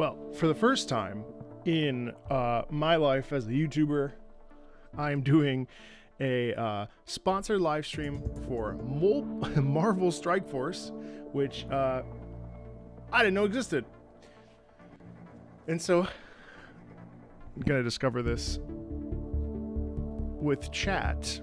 Well, for the first time in my life as a YouTuber, I'm doing a sponsored live stream for Marvel Strike Force, which I didn't know existed. And so I'm gonna discover this with chat.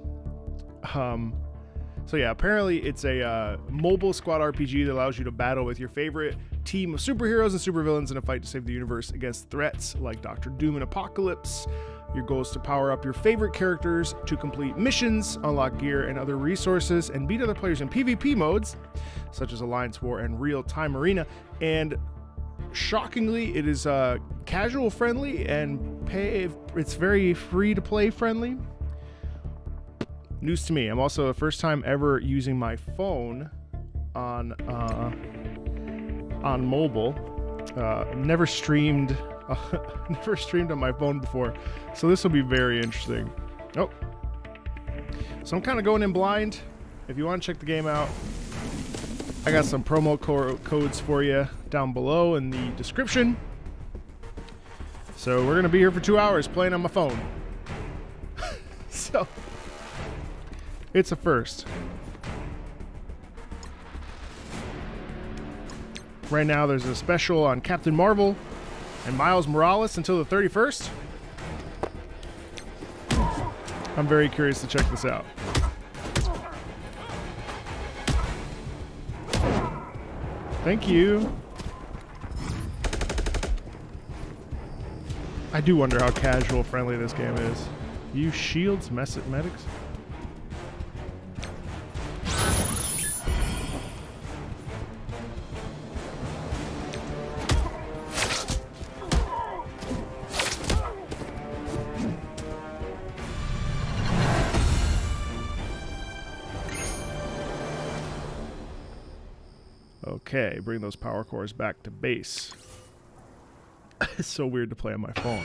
So yeah, apparently it's a mobile squad RPG that allows you to battle with your favorite team of superheroes and supervillains in a fight to save the universe against threats like Doctor Doom and Apocalypse. Your goal is to power up your favorite characters to complete missions, unlock gear and other resources, and beat other players in PvP modes, such as Alliance War and Real-Time Arena. And shockingly, it is casual friendly and it's very free to play friendly. News to me. I'm also the first time ever using my phone on mobile. Never streamed on my phone before, so this will be very interesting. Oh, so I'm kind of going in blind. If you want to check the game out, I got some promo codes for you down below in the description. So we're gonna be here for 2 hours playing on my phone. So it's a first. Right now there's a special on Captain Marvel and Miles Morales until the 31st. I'm very curious to check this out. Thank you. I do wonder how casual friendly this game is. Use shields, medics. Okay, bring those power cores back to base. It's so weird to play on my phone.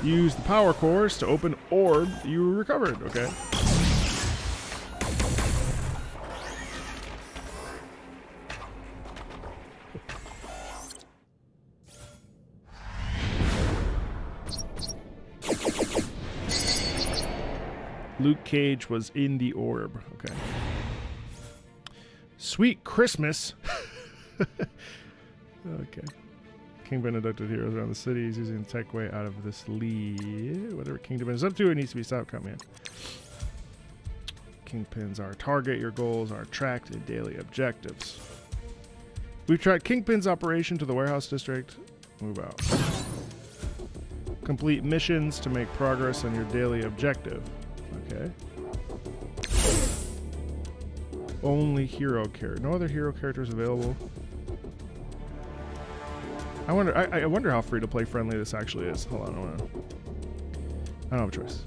Use the power cores to open orb you recovered, okay? Luke Cage was in the orb, okay. Sweet Christmas. Okay. Kingpin abducted heroes around the city. He's using the tech way out of this lead. Whatever Kingpin is up to, it needs to be stopped. Come in. Kingpins are target. Your goals are tracked in daily objectives. We've tracked Kingpin's operation to the warehouse district. Move out. Complete missions to make progress on your daily objective. Okay. Only hero character. No other hero characters available. I wonder how free to play friendly this actually is. Hold on, I don't have a choice.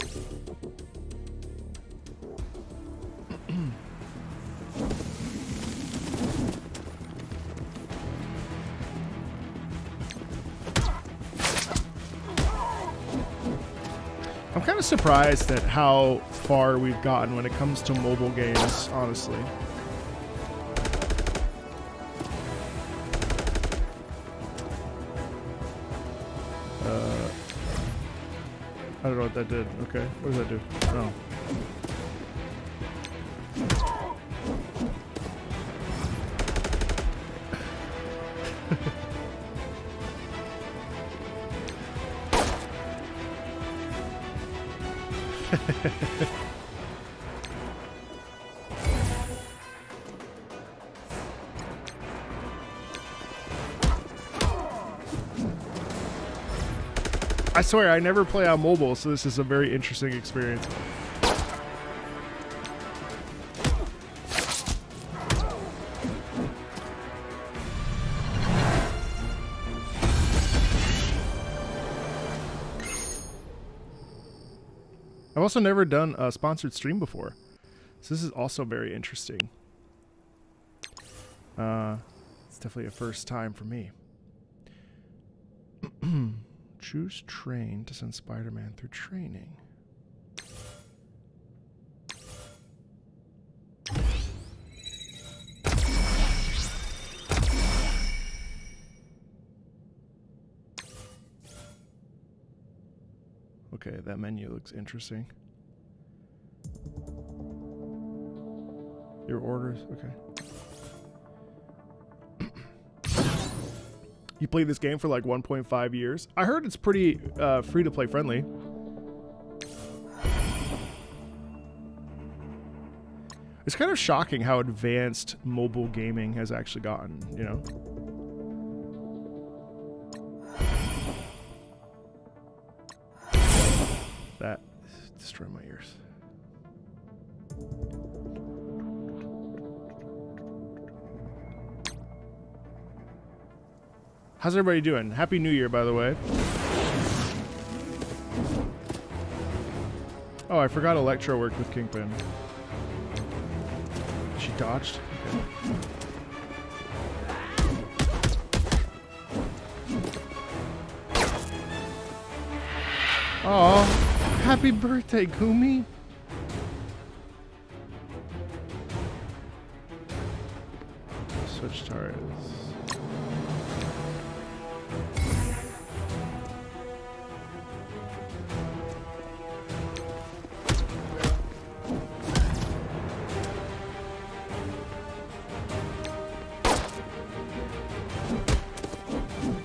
I'm kind of surprised at how far we've gotten when it comes to mobile games, honestly. I don't know what that did. Okay, what does that do? Oh. I swear, I never play on mobile, so this is a very interesting experience. I've also never done a sponsored stream before, so this is also very interesting. It's definitely a first time for me. Choose train to send Spider-Man through training. Okay, that menu looks interesting. Your orders, okay. You played this game for like 1.5 years. I heard it's pretty free to play friendly. It's kind of shocking how advanced mobile gaming has actually gotten, you know? That destroyed my ears. How's everybody doing? Happy New Year, by the way. Oh, I forgot Electro worked with Kingpin. She dodged? Okay. Oh, happy birthday, Kumi. Switch turrets.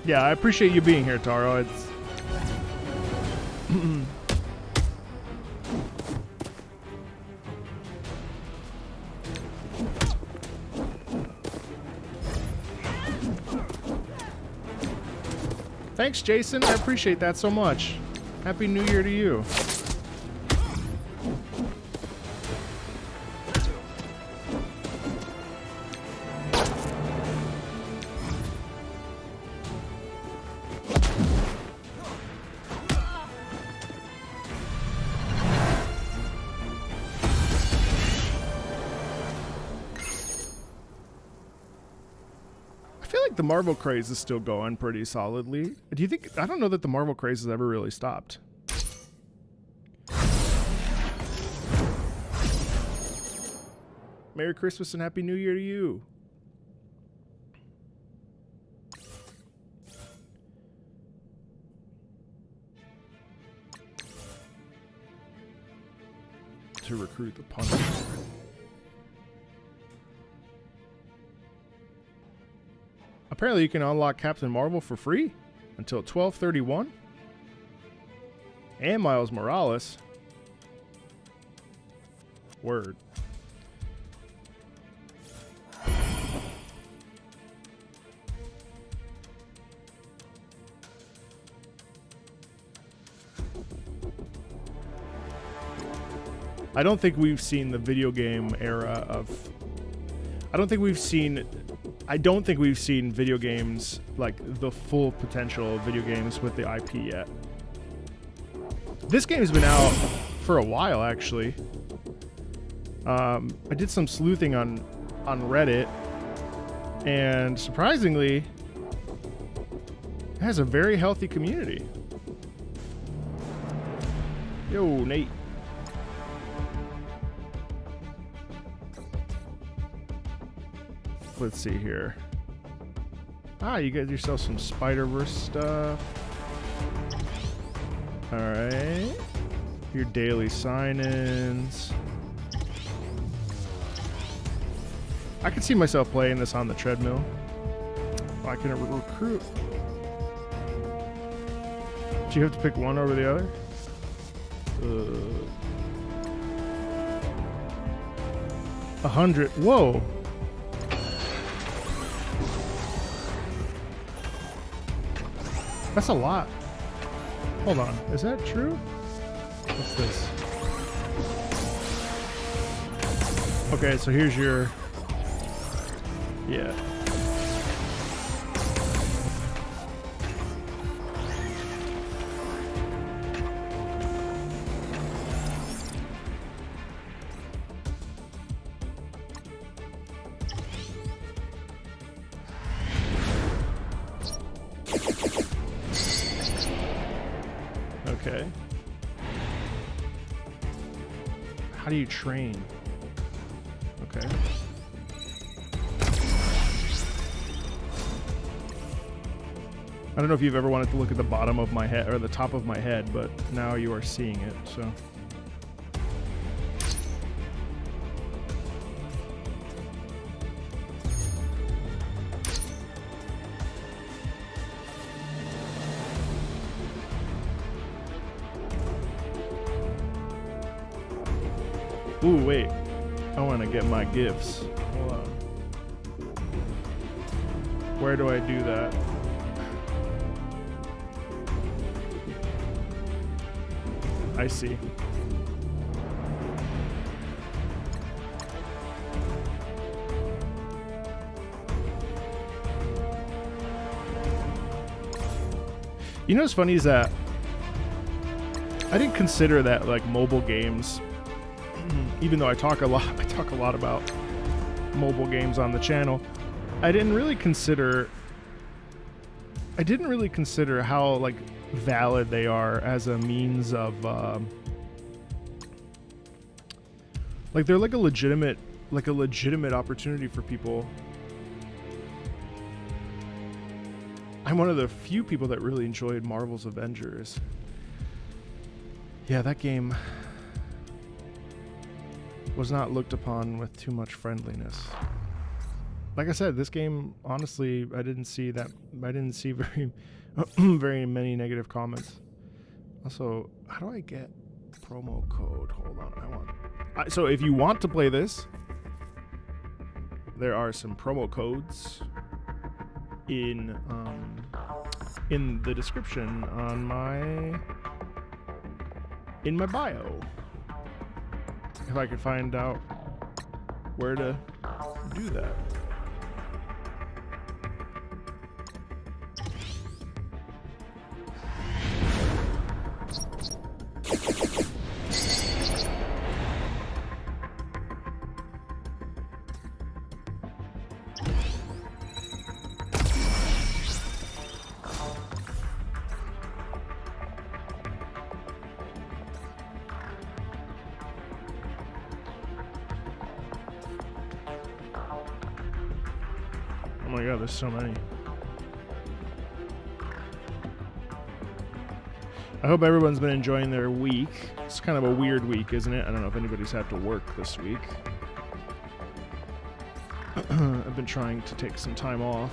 Yeah, I appreciate you being here, Taro. It's Thanks, Jason. I appreciate that so much. Happy New Year to you. The Marvel craze is still going pretty solidly. Do you think? I don't know that the Marvel craze has ever really stopped. Merry Christmas and Happy New Year to you. To recruit the Punisher. Apparently you can unlock Captain Marvel for free until 12/31. And Miles Morales. Word. I don't think we've seen the video game era of... I don't think we've seen video games like the full potential of video games with the IP yet. This game's been out for a while, actually. I did some sleuthing on Reddit, and surprisingly, it has a very healthy community. Yo, Nate. Let's see here. Ah, you got yourself some Spider-Verse stuff. Alright. Your daily sign-ins. I could see myself playing this on the treadmill. Oh, I can recruit. Do you have to pick one over the other? 100. Whoa. That's a lot. Hold on. Is that true? What's this? Okay, so here's your... Yeah. Okay. How do you train? Okay. I don't know if you've ever wanted to look at the bottom of my head or the top of my head, but now you are seeing it, so. Ooh, wait. I want to get my gifts. Hold on. Where do I do that? I see. You know what's funny is that I didn't consider that like mobile games, even though I talk a lot about mobile games on the channel. I didn't really consider how like valid they are as a means of like they're like a legitimate opportunity for people. I'm one of the few people that really enjoyed Marvel's Avengers. Yeah, that game was not looked upon with too much friendliness. Like I said, this game, honestly, I didn't see very very many negative comments. Also, how do I get promo code? Hold on, so if you want to play this, there are some promo codes in the description on in my bio. If I could find out where to do that. Oh my god, there's so many. I hope everyone's been enjoying their week. It's kind of a weird week, isn't it? I don't know if anybody's had to work this week. I've been trying to take some time off.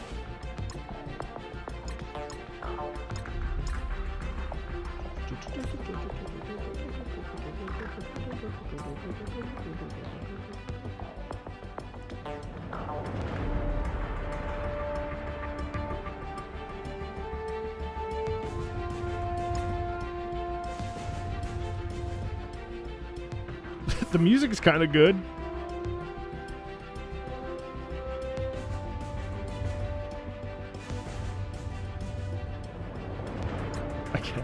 The music is kind of good. I guess.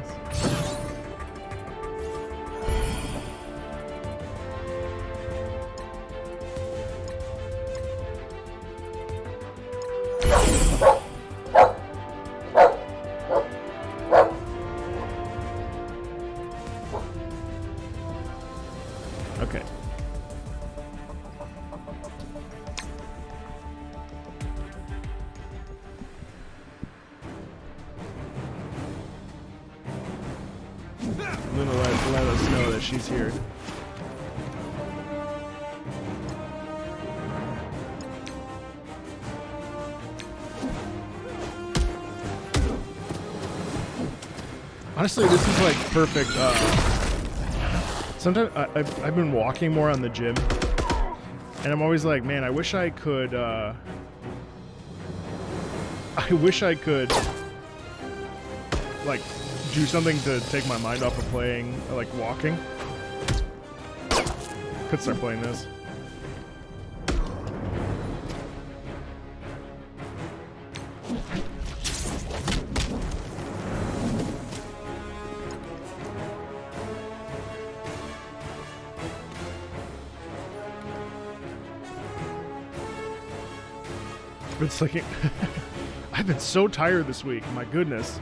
Okay. I'm gonna let us know that she's here. Honestly, this is like perfect. Sometimes I've been walking more on the gym, and I'm always like, man, I wish I could like do something to take my mind off of playing, like walking. Could start playing this. It's like I've been so tired this week. My goodness.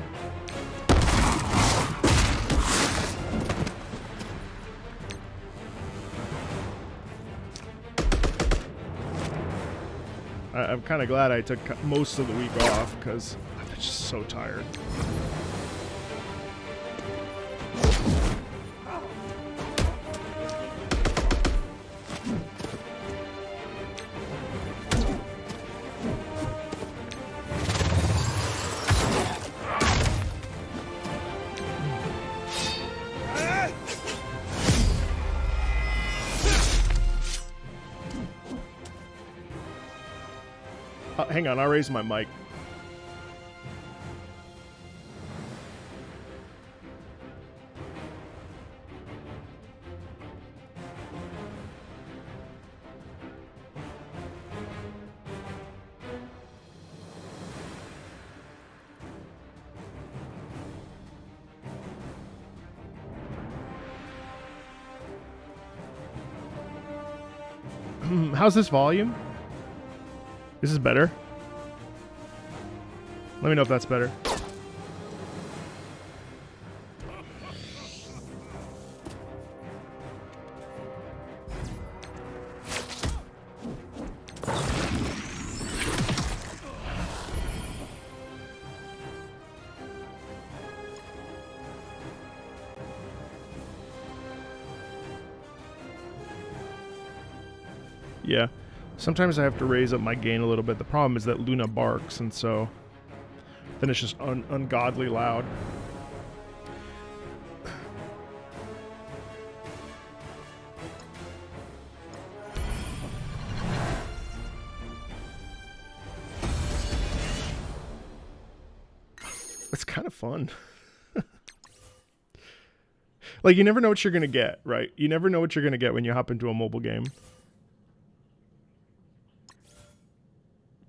I'm kind of glad I took most of the week off because I've I'm just so tired. Hang on, I'll raise my mic. How's this volume? This is better. Let me know if that's better. Yeah. Sometimes I have to raise up my gain a little bit. The problem is that Luna barks, and so then it's just ungodly loud. It's kind of fun. Like, you never know what you're going to get, right? You never know what you're going to get when you hop into a mobile game.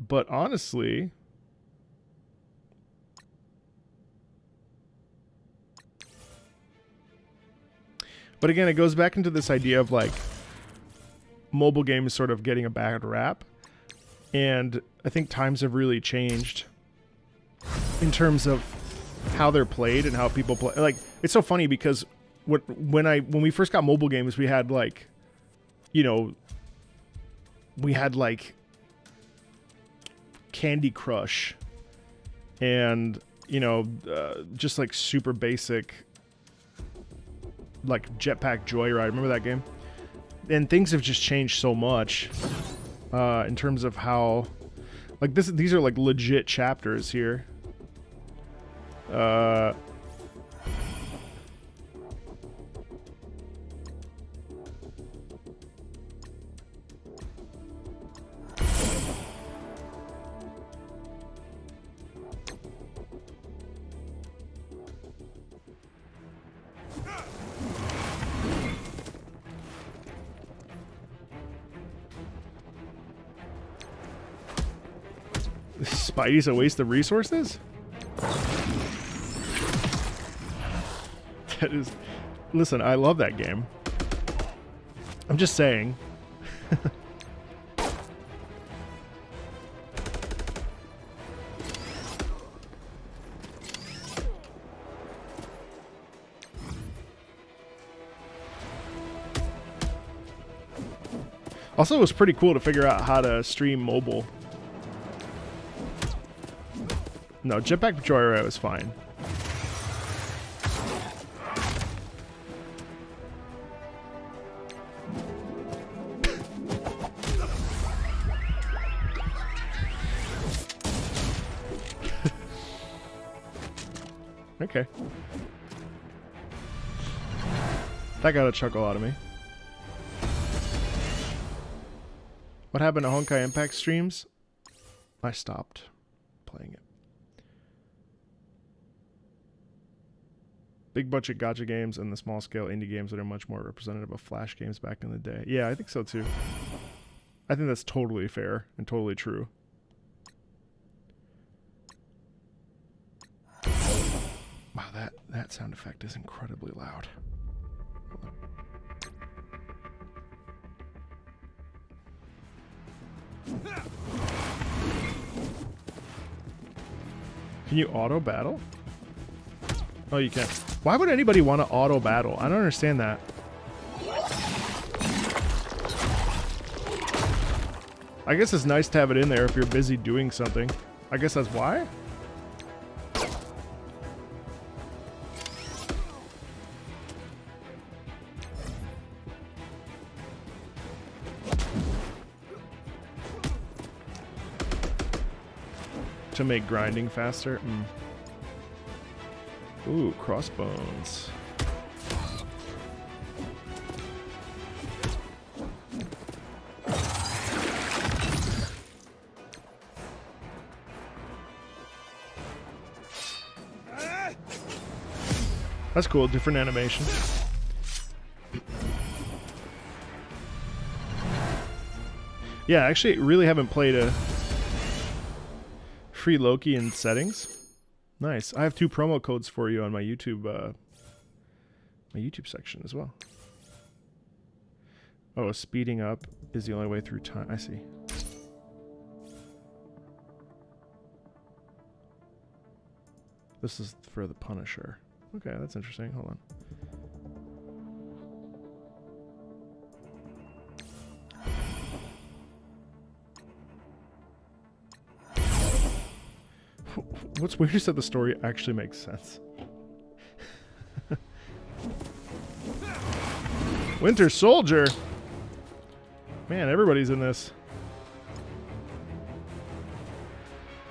But honestly, but again, it goes back into this idea of like mobile games sort of getting a bad rap. And I think times have really changed in terms of how they're played and how people play. Like, it's so funny because when we first got mobile games, we had like, you know, we had like Candy Crush and, you know, just like super basic, like Jetpack Joyride. Remember that game? And things have just changed so much in terms of how, like, these are like legit chapters here. Spidey's a waste of resources? That is... Listen, I love that game. I'm just saying. Also, it was pretty cool to figure out how to stream mobile. No, Jetpack Joyride was fine. Okay. That got a chuckle out of me. What happened to Honkai Impact streams? I stopped playing it. Big budget gacha games and the small scale indie games that are much more representative of Flash games back in the day. Yeah, I think so too. I think that's totally fair and totally true. Wow, that sound effect is incredibly loud. Can you auto battle? Oh, you can. Why would anybody want to auto battle? I don't understand that. I guess it's nice to have it in there if you're busy doing something. I guess that's why. to make grinding faster. Ooh, crossbones. That's cool, different animation. Yeah, actually, really haven't played a free Loki in settings. Nice. I have 2 promo codes for you on my YouTube section as well. Oh, speeding up is the only way through time. I see. This is for the Punisher. Okay, that's interesting. Hold on. What's weird is that the story actually makes sense. Winter Soldier! Man, everybody's in this.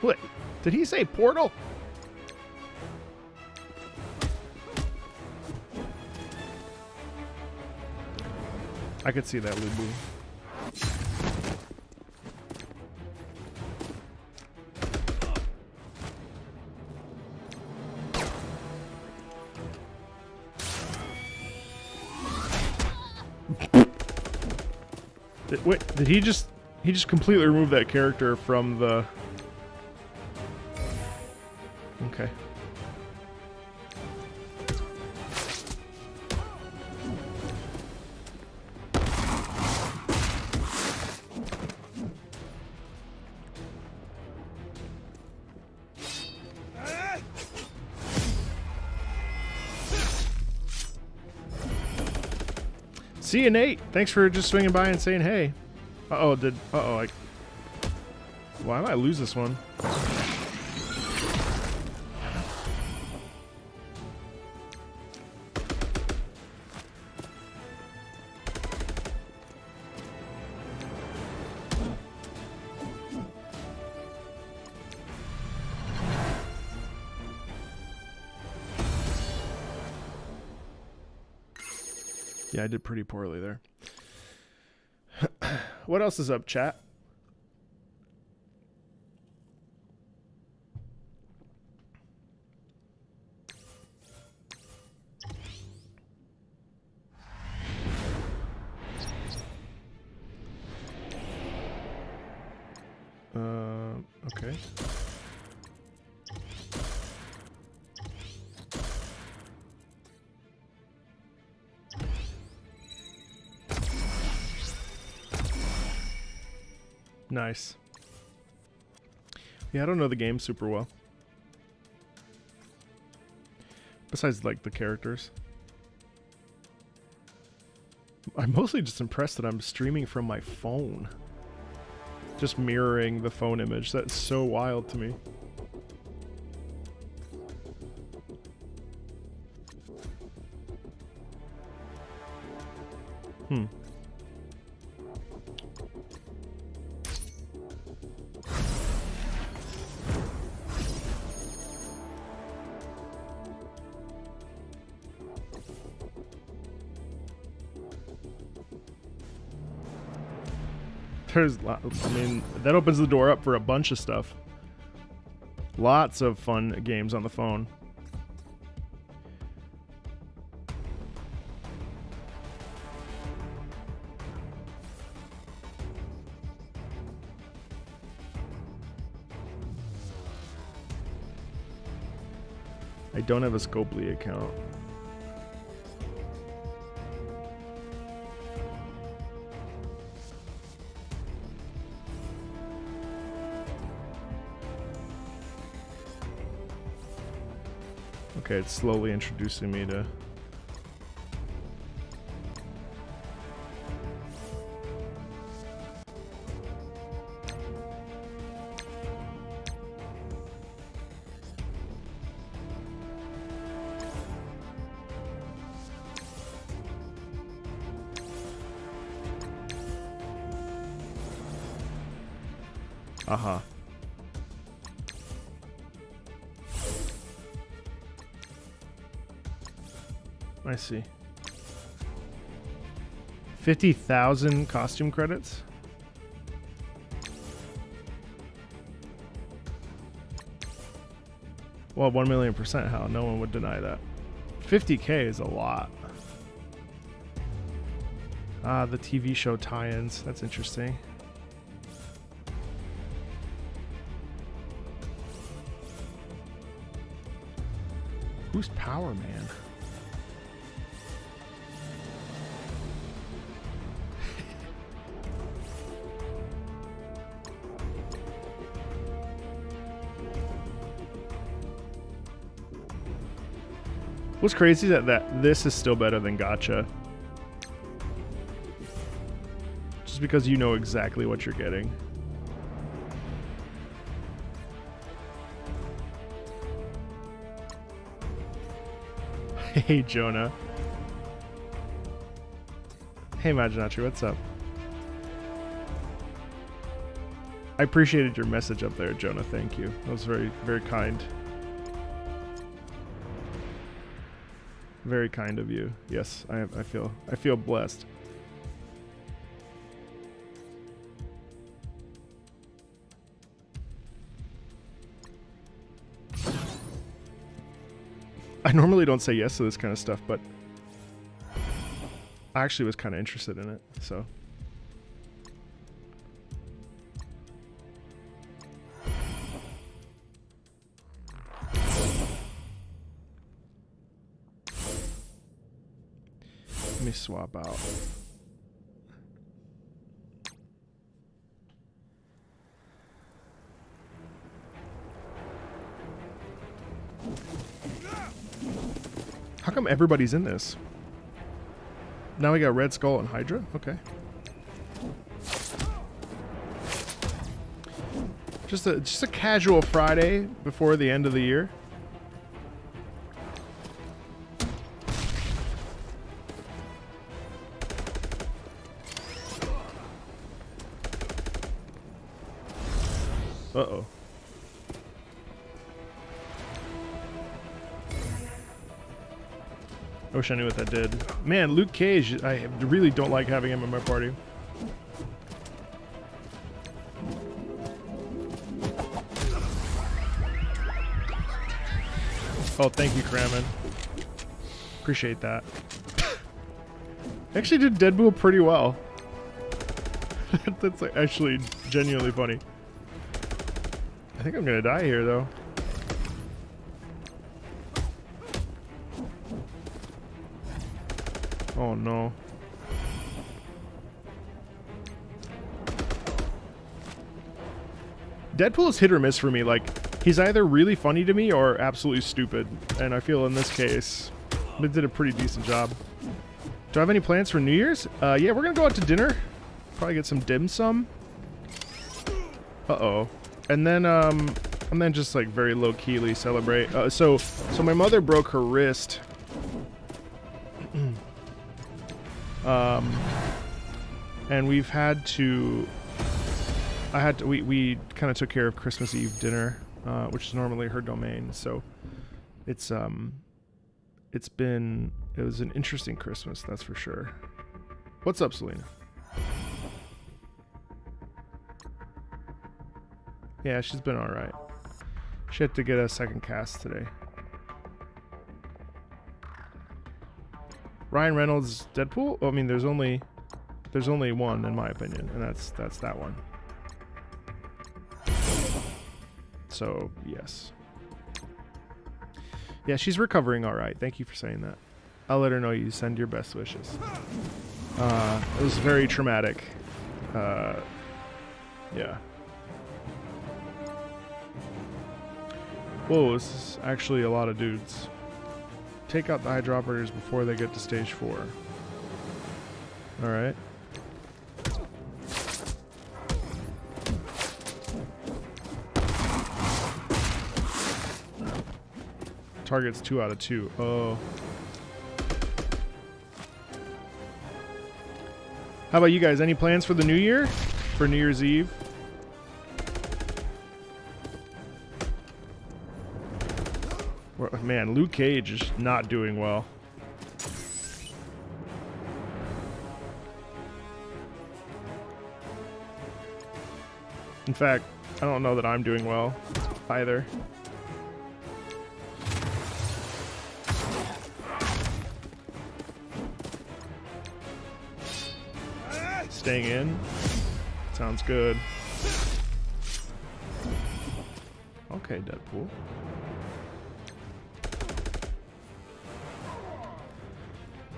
What? Did he say portal? I could see that, Lubu. Wait, did he just completely remove that character from the... Okay. See you, Nate. Thanks for just swinging by and saying hey. Uh-oh, why might I lose this one? Yeah, I did pretty poorly there. What else is up, chat? Okay. Nice. Yeah, I don't know the game super well. Besides, like, the characters. I'm mostly just impressed that I'm streaming from my phone. Just mirroring the phone image. That's so wild to me. I mean, that opens the door up for a bunch of stuff. Lots of fun games on the phone. I don't have a Scopely account. Okay, it's slowly introducing me to... Aha. I see. 50,000 costume credits? Well, 1,000,000%. How? No one would deny that. 50K is a lot. Ah, the TV show tie-ins. That's interesting. Who's Power Man? What's crazy is that this is still better than Gacha. Just because you know exactly what you're getting. Hey, Jonah. Hey, Majinachi, what's up? I appreciated your message up there, Jonah. Thank you. That was very, very kind. Very kind of you. Yes, I feel blessed. I normally don't say yes to this kind of stuff, but I actually was kind of interested in it, so. Let me swap out. How come everybody's in this? Now we got Red Skull and Hydra? Okay. Just a casual Friday before the end of the year. Uh-oh. I wish I knew what that did. Man, Luke Cage, I really don't like having him in my party. Oh, thank you, Kramen. Appreciate that. Actually did Deadpool pretty well. That's like actually genuinely funny. I think I'm gonna die here, though. Oh no. Deadpool is hit or miss for me. Like, he's either really funny to me or absolutely stupid. And I feel in this case, they did a pretty decent job. Do I have any plans for New Year's? Yeah, we're gonna go out to dinner. Probably get some dim sum. Uh-oh. And then just like very low-keyly celebrate. So my mother broke her wrist. And we kind of took care of Christmas Eve dinner, which is normally her domain. So it was an interesting Christmas, that's for sure. What's up, Selena? Yeah, she's been all right. She had to get a second cast today. Ryan Reynolds Deadpool? Oh, I mean, there's only one in my opinion, and that's that one. So, yes. Yeah, she's recovering all right. Thank you for saying that. I'll let her know you send your best wishes. It was very traumatic. Yeah. Whoa, this is actually a lot of dudes. Take out the Hydra operators before they get to stage 4. Alright. Target's 2 out of 2. Oh. How about you guys? Any plans for the new year? For New Year's Eve? Man, Luke Cage is not doing well. In fact, I don't know that I'm doing well either. Staying in. Sounds good. Okay, Deadpool.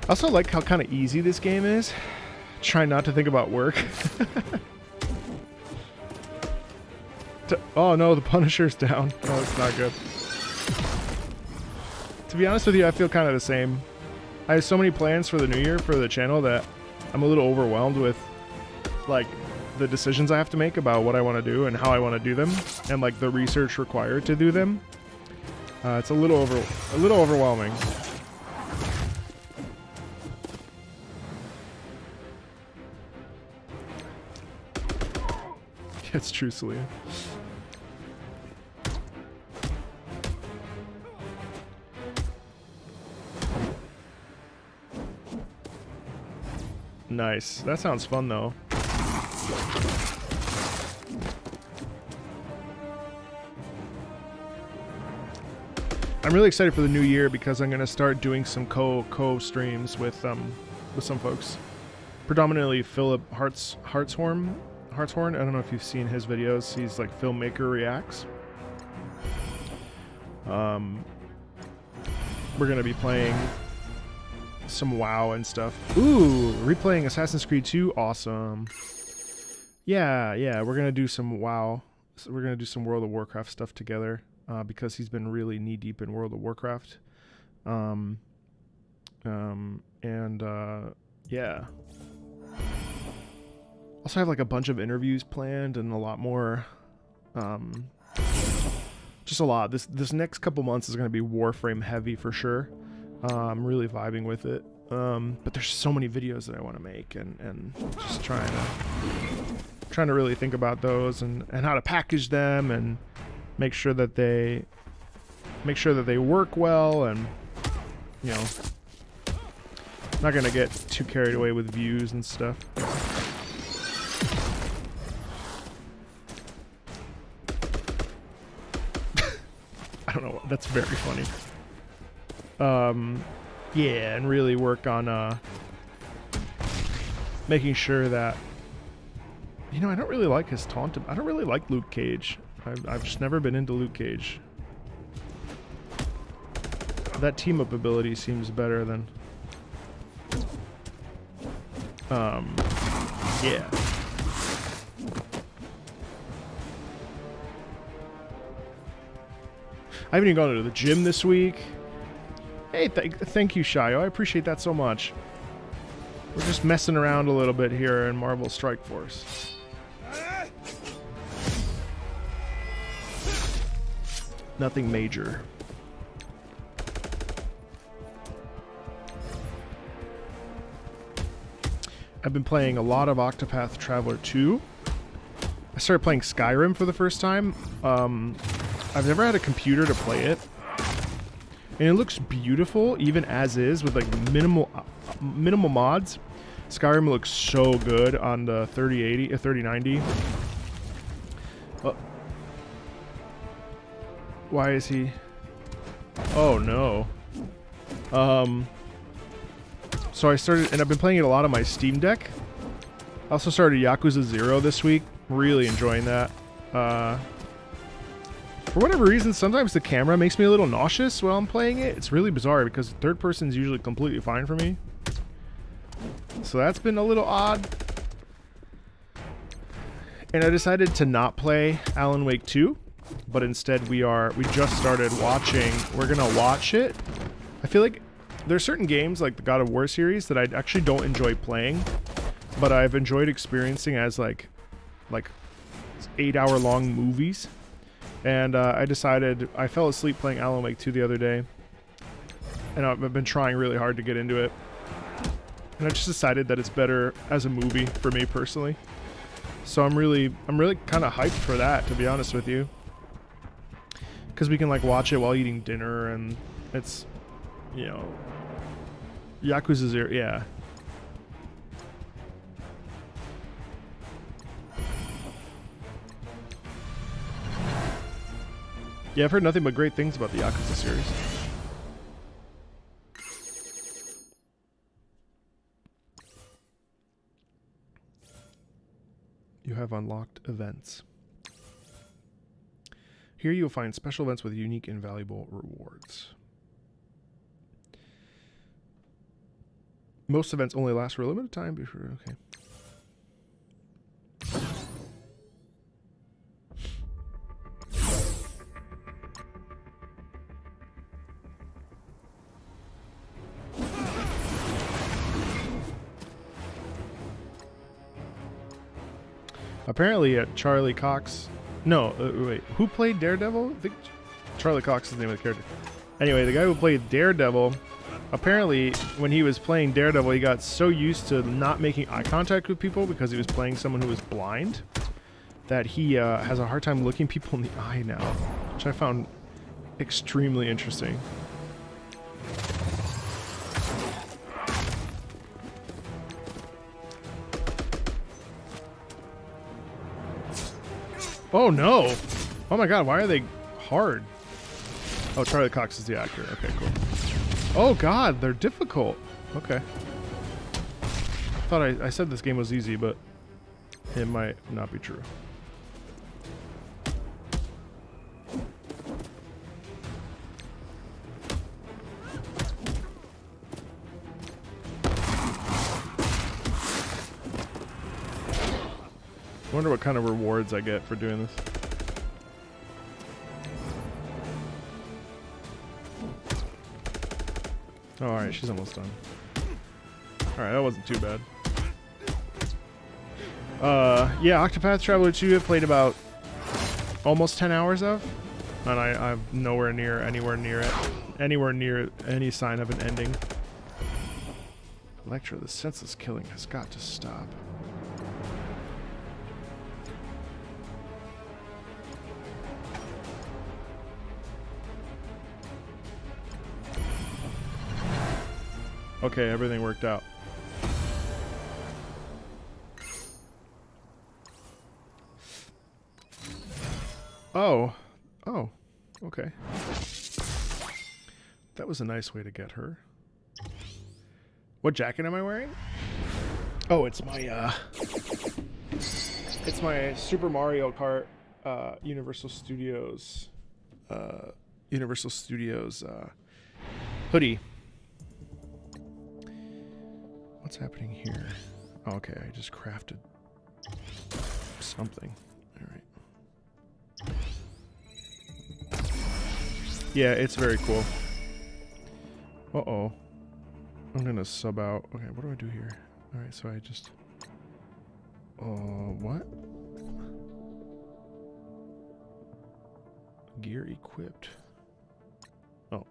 I also like how kind of easy this game is. Try not to think about work. Oh no, the Punisher's down. Oh, it's not good. To be honest with you, I feel kind of the same. I have so many plans for the new year for the channel that I'm a little overwhelmed with, like, the decisions I have to make about what I want to do and how I want to do them, and like the research required to do them. It's a little overwhelming. It's true, Celia. Nice. That sounds fun, though. I'm really excited for the new year because I'm gonna start doing some co streams with some folks. Predominantly Philip Hartshorn. I don't know if you've seen his videos. He's like Filmmaker Reacts. We're gonna be playing some WoW and stuff. Ooh, replaying Assassin's Creed 2. Awesome. Yeah, we're gonna do some WoW. So we're gonna do some World of Warcraft stuff together because he's been really knee deep in World of Warcraft. Yeah. Also have like a bunch of interviews planned and a lot more. Just a lot. This next couple months is gonna be Warframe heavy for sure. I'm really vibing with it. But there's so many videos that I want to make and just trying to really think about those and how to package them and make sure that they work well, and you know, not gonna get too carried away with views and stuff. I don't know, that's very funny. Yeah, and really work on making sure that, you know, I don't really like his taunt. I don't really like Luke Cage. I've just never been into Luke Cage. That team up ability seems better than yeah. I haven't even gone to the gym this week. Hey, thank you, Shayo. I appreciate that so much. We're just messing around a little bit here in Marvel Strike Force. Nothing major. I've been playing a lot of Octopath Traveler 2. I started playing Skyrim for the first time. I've never had a computer to play it. And it looks beautiful, even as is, with like minimal mods. Skyrim looks so good on the 3080, 3090. Why is he? Oh no. So I started, and I've been playing it a lot on my Steam Deck. I also started Yakuza 0 this week. Really enjoying that. For whatever reason, sometimes the camera makes me a little nauseous while I'm playing it. It's really bizarre because third person is usually completely fine for me. So that's been a little odd. And I decided to not play Alan Wake 2, but instead we just started watching. We're gonna watch it. I feel like there's certain games like the God of War series that I actually don't enjoy playing, but I've enjoyed experiencing as like 8-hour-long movies. And I decided, I fell asleep playing Alan Wake 2 the other day, and I've been trying really hard to get into it. And I just decided that it's better as a movie for me personally. So I'm really kind of hyped for that, to be honest with you, because we can like watch it while eating dinner, and it's, you know, Yakuza 0, yeah. Yeah, I've heard nothing but great things about the Yakuza series. You have unlocked events. Here you'll find special events with unique and valuable rewards. Most events only last for a limited time before, okay. Apparently, Charlie Cox. No, wait. Who played Daredevil? I think Charlie Cox is the name of the character. Anyway, the guy who played Daredevil, apparently, when he was playing Daredevil, he got so used to not making eye contact with people because he was playing someone who was blind that he has a hard time looking people in the eye now, which I found extremely interesting. Oh no! Oh my god, why are they hard? Oh, Charlie Cox is the actor. Okay, cool. Oh god, they're difficult. Okay. I thought I said this game was easy, but it might not be true. I wonder what kind of rewards I get for doing this. Oh, alright, she's almost done. Alright, that wasn't too bad. Yeah, Octopath Traveler 2 I've played about almost 10 hours of. And I'm nowhere near any sign of an ending. Electra, the senseless killing has got to stop. Okay, everything worked out. Oh. Oh. Okay. That was a nice way to get her. What jacket am I wearing? Oh, it's my Super Mario Kart Universal Studios hoodie. What's happening here? Oh, okay, I just crafted something. All right. Yeah, it's very cool. Uh-oh. I'm gonna sub out. Okay, what do I do here? All right, so I just... what? Gear equipped. Oh.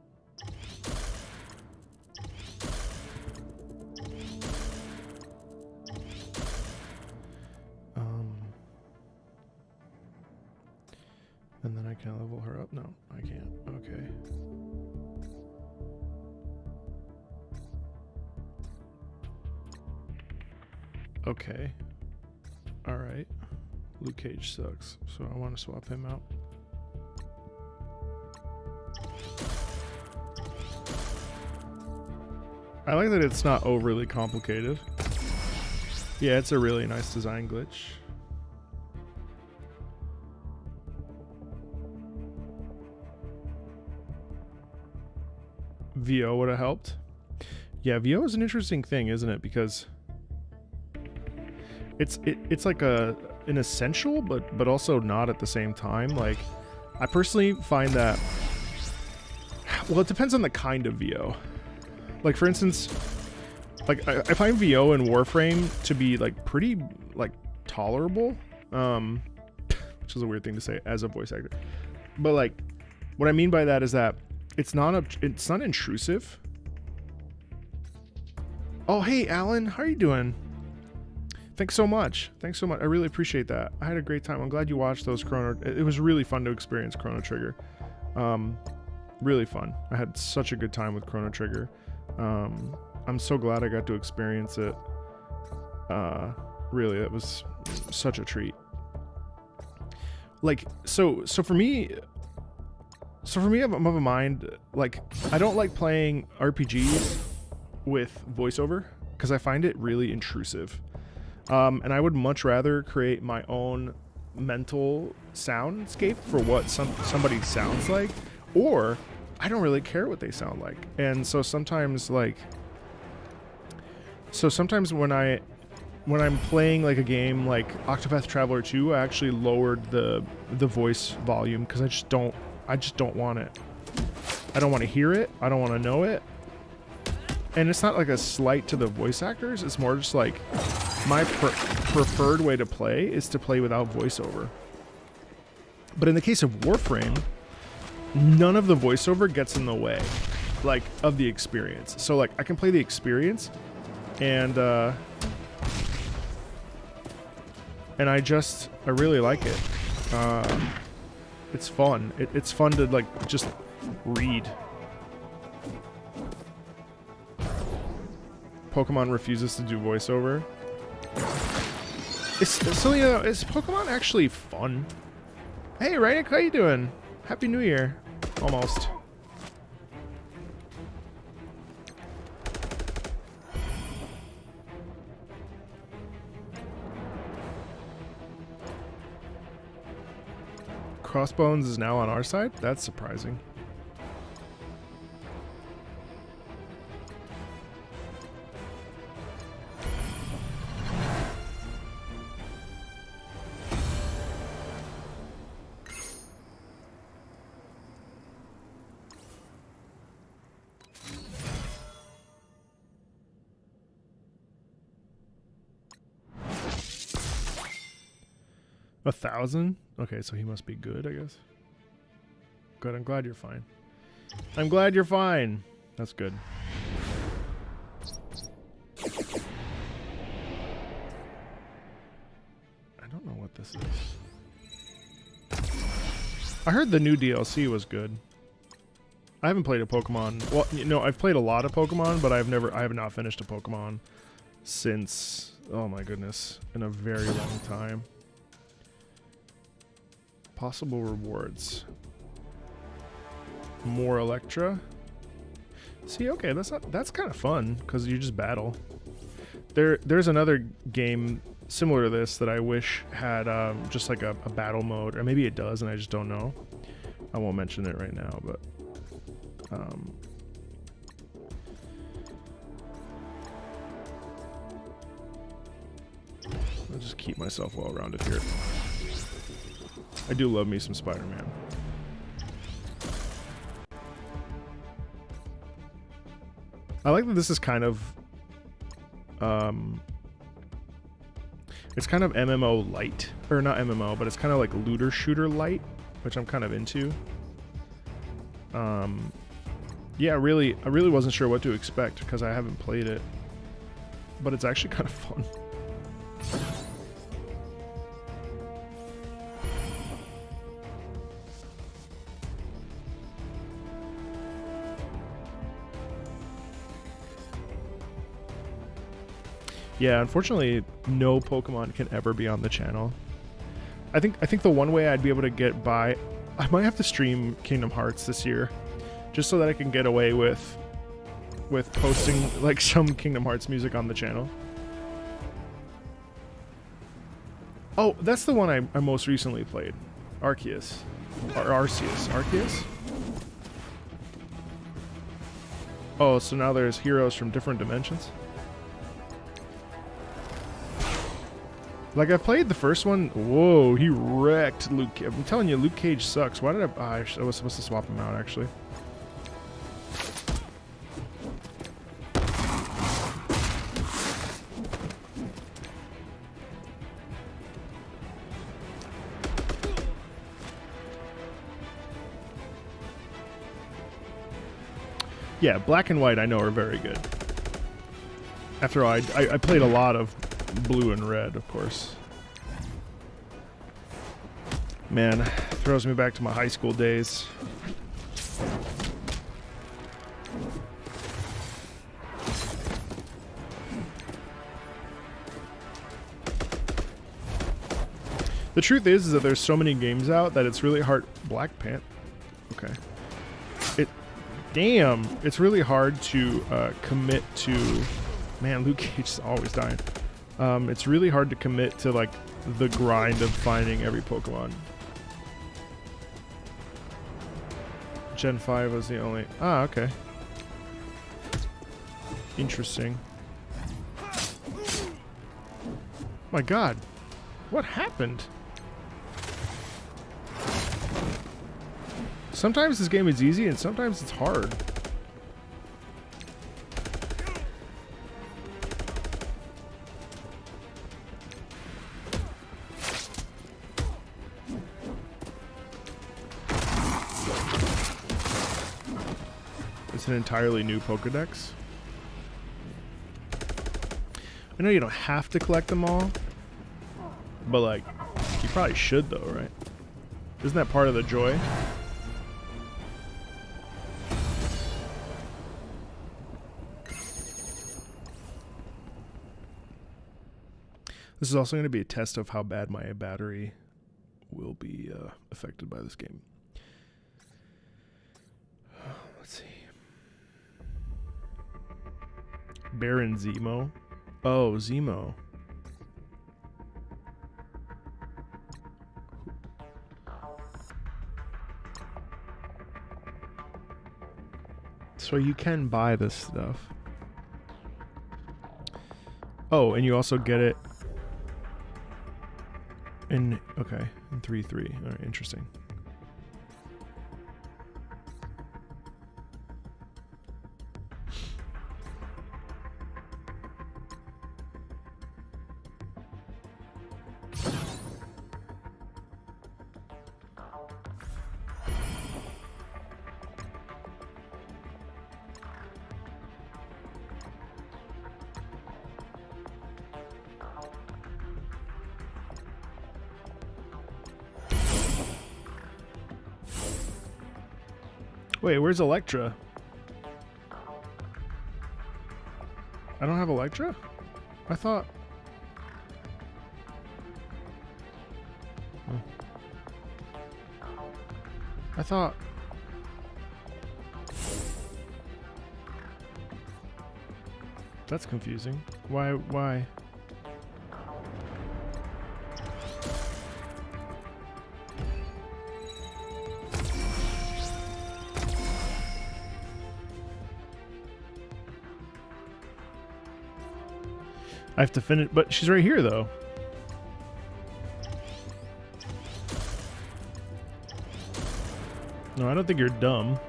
And then I can level her up? No, I can't. Okay. Okay. Alright. Luke Cage sucks, so I want to swap him out. I like that it's not overly complicated. Yeah, it's a really nice design glitch. VO would have helped. Yeah, VO is an interesting thing, isn't it? Because it's like an essential, but also not at the same time. Like, I personally find that, well, it depends on the kind of VO. Like, for instance, like I find VO in Warframe to be like pretty like tolerable, which is a weird thing to say as a voice actor. But like, what I mean by that is that it's not intrusive. Oh, hey, Alan, how are you doing? Thanks so much. Thanks so much. I really appreciate that. I had a great time. I'm glad you watched those Chrono. It was really fun to experience Chrono Trigger. Really fun. I had such a good time with Chrono Trigger. I'm so glad I got to experience it. Really, it was such a treat. Like, so for me, So for me, I'm of a mind, like, I don't like playing RPGs with voiceover because I find it really intrusive. And I would much rather create my own mental soundscape for what somebody sounds like, or I don't really care what they sound like. And so sometimes, like, when I'm playing like a game like Octopath Traveler 2, I actually lowered the voice volume because I just don't want it. I don't want to hear it. I don't want to know it. And it's not like a slight to the voice actors. It's more just like my preferred way to play is to play without voiceover. But in the case of Warframe, none of the voiceover gets in the way, like, of the experience. So like I can play the experience, and I really like it. It's fun. It's fun to like just read. Pokemon refuses to do voiceover. Is Pokemon actually fun? Hey, Rainik, how you doing? Happy New Year. Almost. Crossbones is now on our side? That's surprising. A 1,000? Okay, so he must be good, I guess. Good, I'm glad you're fine. I'm glad you're fine. That's good. I don't know what this is. I heard the new DLC was good. I haven't played a Pokemon. Well, you know, I've played a lot of Pokemon, but I have not finished a Pokemon since, oh my goodness, in a very long time. Possible rewards. More Electra. See, okay, that's kind of fun because you just battle. There's another game similar to this that I wish had just like a battle mode, or maybe it does and I just don't know. I won't mention it right now, but I'll just keep myself well rounded here. I do love me some Spider-Man. I like that this is kind of it's kind of MMO light, or not MMO, but it's kind of like looter shooter light, which I'm kind of into. Yeah, I really wasn't sure what to expect because I haven't played it, but it's actually kind of fun. Yeah, unfortunately, no Pokemon can ever be on the channel. I think the one way I'd be able to get by, I might have to stream Kingdom Hearts this year, just so that I can get away with posting like some Kingdom Hearts music on the channel. Oh, that's the one I most recently played, Arceus, or Arceus. Oh, so now there's heroes from different dimensions. Like, I played the first one. Whoa, he wrecked Luke. I'm telling you, Luke Cage sucks. Why did I was supposed to swap him out, actually. Yeah, Black and White I know are very good. After all, I played a lot of Blue and Red, of course. Man, throws me back to my high school days. The truth is that there's so many games out that it's really hard. Black Panther. Okay. Damn, it's really hard to commit to. Man, Luke Cage is always dying. It's really hard to commit to like the grind of finding every Pokemon. Gen 5 was the only. Ah, okay. Interesting. My God, what happened? Sometimes this game is easy and sometimes it's hard. It's an entirely new Pokedex. I know you don't have to collect them all, but like, you probably should though, right? Isn't that part of the joy? This is also going to be a test of how bad my battery will be affected by this game. Let's see. Baron Zemo. Oh, Zemo. So you can buy this stuff. Oh, and you also get it in, okay, in 3-3. All right, interesting. Wait, where's Electra? I don't have Electra? I thought... Oh. I thought... That's confusing. Why? I have to finish, but she's right here though. No, I don't think you're dumb.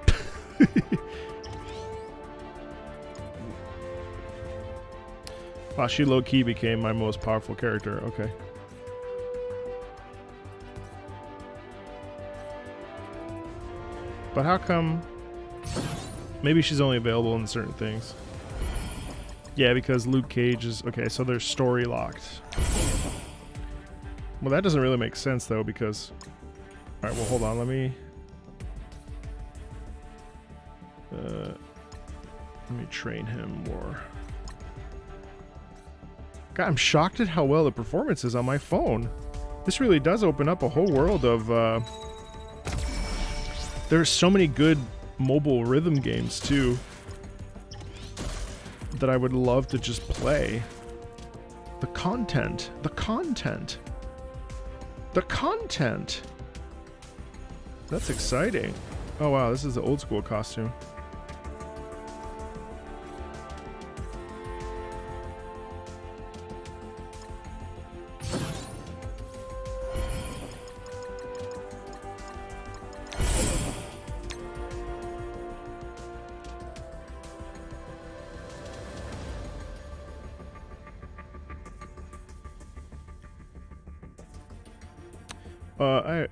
Wow, she low-key became my most powerful character. Okay. But how come? Maybe she's only available in certain things. Yeah, because Luke Cage is... Okay, so they're story locked. Well, that doesn't really make sense, though, because... Alright, well, hold on. Let me train him more. God, I'm shocked at how well the performance is on my phone. This really does open up a whole world of... There's so many good mobile rhythm games, too, that I would love to just play. The content. That's exciting. Oh wow, this is the old school costume.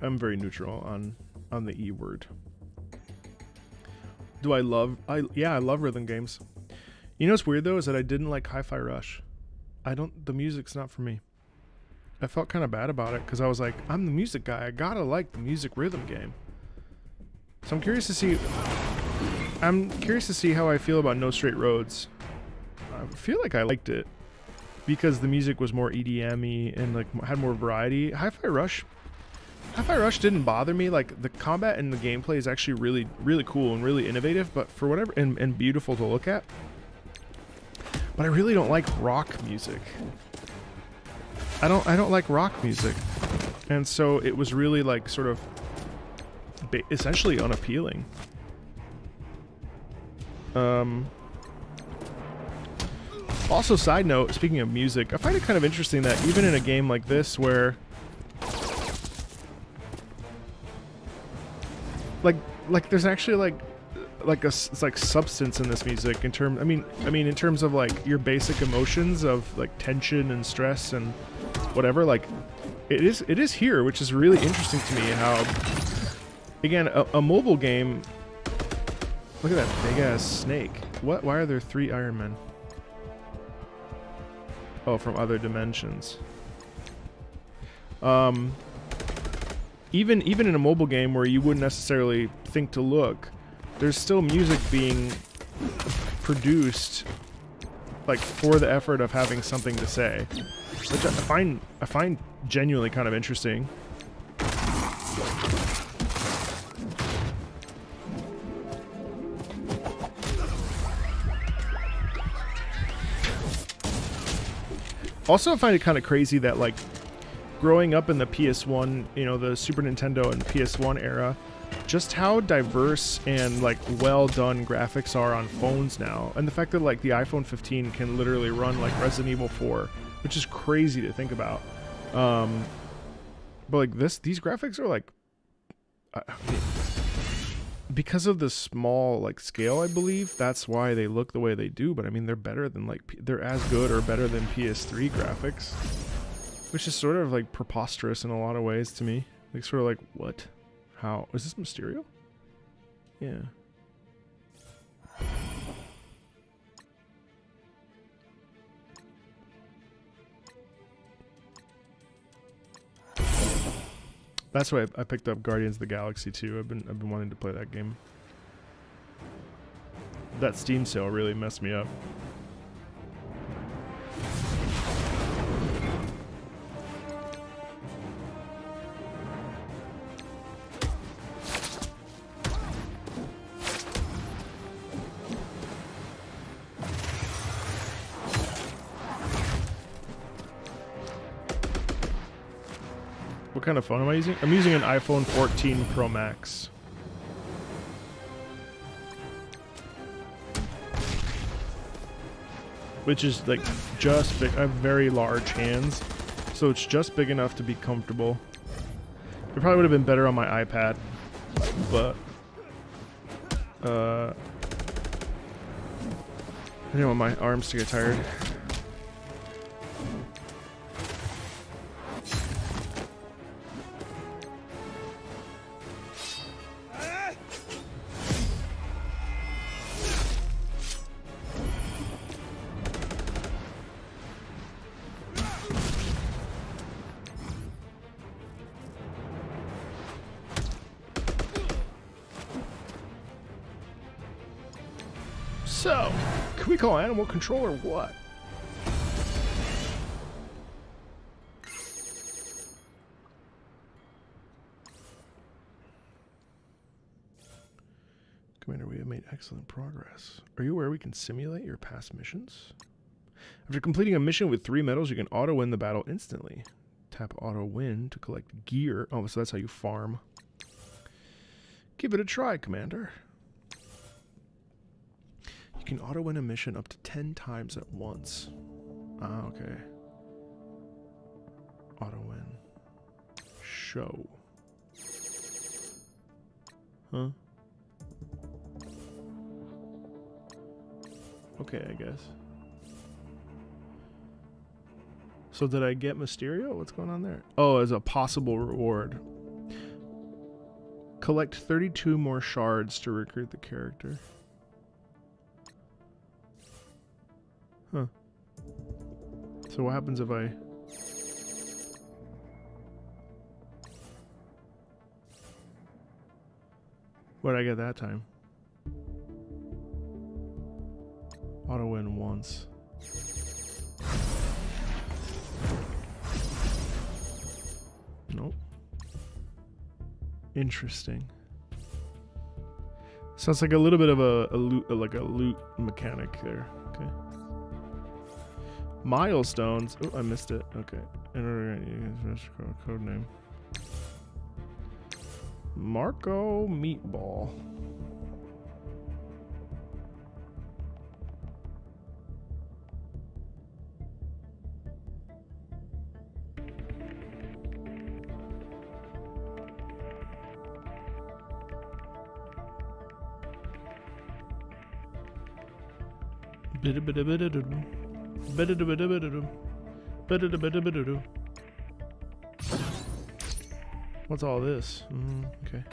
I'm very neutral on the E word. Do I love... Yeah, I love rhythm games. You know what's weird, though, is that I didn't like Hi-Fi Rush. The music's not for me. I felt kind of bad about it, because I was like, I'm the music guy. I gotta like the music rhythm game. So I'm curious to see... how I feel about No Straight Roads. I feel like I liked it, because the music was more EDM-y and like had more variety. Hi-Fi Rush... Hi-Fi Rush didn't bother me. Like, the combat and the gameplay is actually really, really cool and really innovative, but for whatever, and beautiful to look at. But I really don't like rock music. I don't like rock music. And so it was really like sort of essentially unappealing. Also, side note, speaking of music, I find it kind of interesting that even in a game like this where like there's actually like substance in this music in term I mean in terms of like your basic emotions of like tension and stress and whatever, like it is here, which is really interesting to me how, again, a mobile game. Look at that big ass snake. Why are there 3 Iron Men? Oh, from other dimensions. Even in a mobile game where you wouldn't necessarily think to look, there's still music being produced, like, for the effort of having something to say, which I find genuinely kind of interesting. Also, I find it kind of crazy that, like, growing up in the PS1, you know, the Super Nintendo and PS1 era, just how diverse and, like, well done graphics are on phones now. And the fact that, like, the iPhone 15 can literally run, like, Resident Evil 4, which is crazy to think about. But, like, these graphics are, like, because of the small, like, scale, I believe, that's why they look the way they do. But I mean, they're better than, like, they're as good or better than PS3 graphics, which is sort of, like, preposterous in a lot of ways to me. Like, sort of like, what? How? Is this Mysterio? Yeah. That's why I picked up Guardians of the Galaxy 2. I've been wanting to play that game. That Steam sale really messed me up. What kind of phone am I using? I'm using an iPhone 14 Pro Max. Which is, like, just big. I have very large hands, so it's just big enough to be comfortable. It probably would have been better on my iPad, but I didn't want my arms to get tired. So, can we call animal control or what? Commander, we have made excellent progress. Are you aware we can simulate your past missions? After completing a mission with 3 medals, you can auto-win the battle instantly. Tap auto-win to collect gear. Oh, so that's how you farm. Give it a try, Commander. You can auto-win a mission up to 10 times at once. Ah, okay. Auto-win. Show. Huh? Okay, I guess. So did I get Mysterio? What's going on there? Oh, as a possible reward. Collect 32 more shards to recruit the character. Huh. So what happens if I... What did I get that time? Auto win once. Nope. Interesting. Sounds like a little bit of a loot mechanic there. Okay. Milestones. Oh, I missed it. Okay. Code name. Marco Meatball. What's all this? Okay.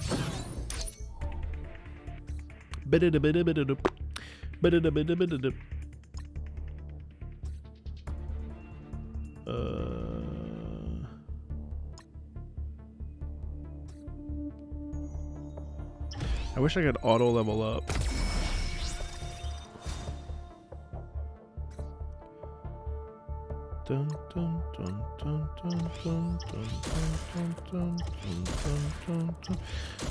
I wish I could auto level up. Dun, dun, dun, dun, dun, dun, dun, dun, dun, dun, dun, dun.